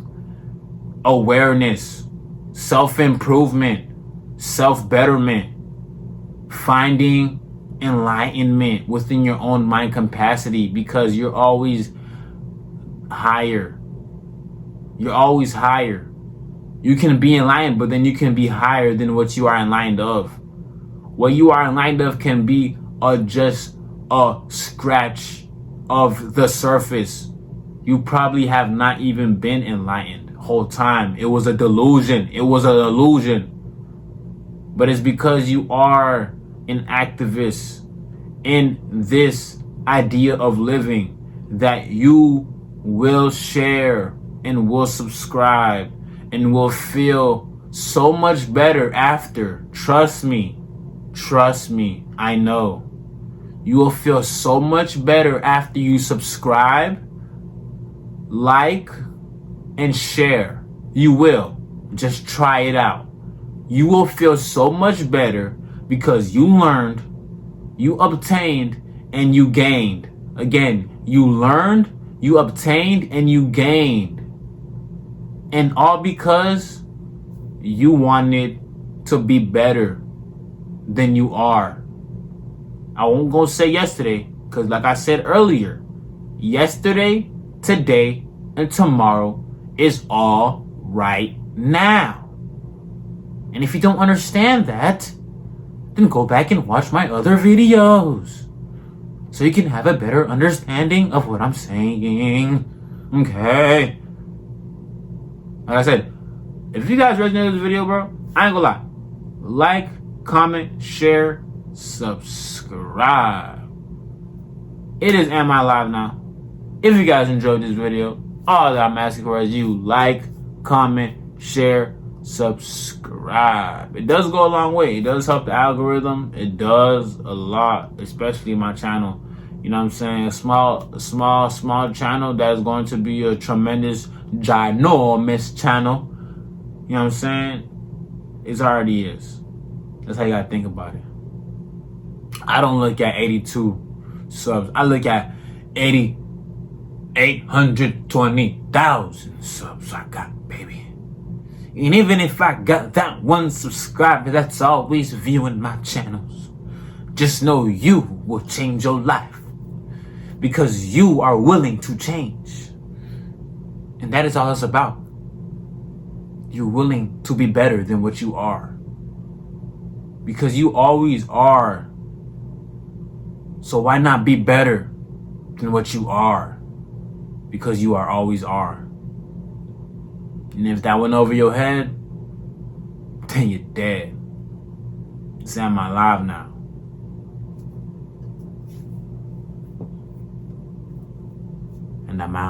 awareness, self-improvement, self-betterment, finding enlightenment within your own mind capacity, because you're always higher. You're always higher. You can be enlightened, but then you can be higher than what you are enlightened of. What you are enlightened of can be just a scratch of the surface. You probably have not even been enlightened the whole time. It was a delusion. It was an illusion. But it's because you are an activist in this idea of living that you will share and will subscribe and will feel so much better after. Trust me. Trust me. I know. You will feel so much better after you subscribe, like, and share. You will. Just try it out. You will feel so much better because you learned, you obtained, and you gained. Again, you learned, you obtained, and you gained. And all because you wanted to be better than you are. I won't go say yesterday, because like I said earlier, yesterday, today, and tomorrow is all right now. And if you don't understand that, then go back and watch my other videos so you can have a better understanding of what I'm saying. Okay. Like I said, if you guys resonate with this video, bro, I ain't gonna lie. Like, comment, share, subscribe. It is Am I Live now. If you guys enjoyed this video, all that I'm asking for is you like, comment, share, subscribe. It does go a long way. It does help the algorithm. It does a lot, especially my channel. You know what I'm saying? A small channel that is going to be a tremendous, ginormous channel. You know what I'm saying? It already is. That's how you gotta think about it. I don't look at 82 subs. I look at 820,000 subs I got, baby. And even if I got that one subscriber that's always viewing my channels, just know you will change your life because you are willing to change. And that is all it's about. You're willing to be better than what you are. Because you always are. So why not be better than what you are? Because you are always are. And if that went over your head, then you're dead. Say I'm alive now. And I'm out.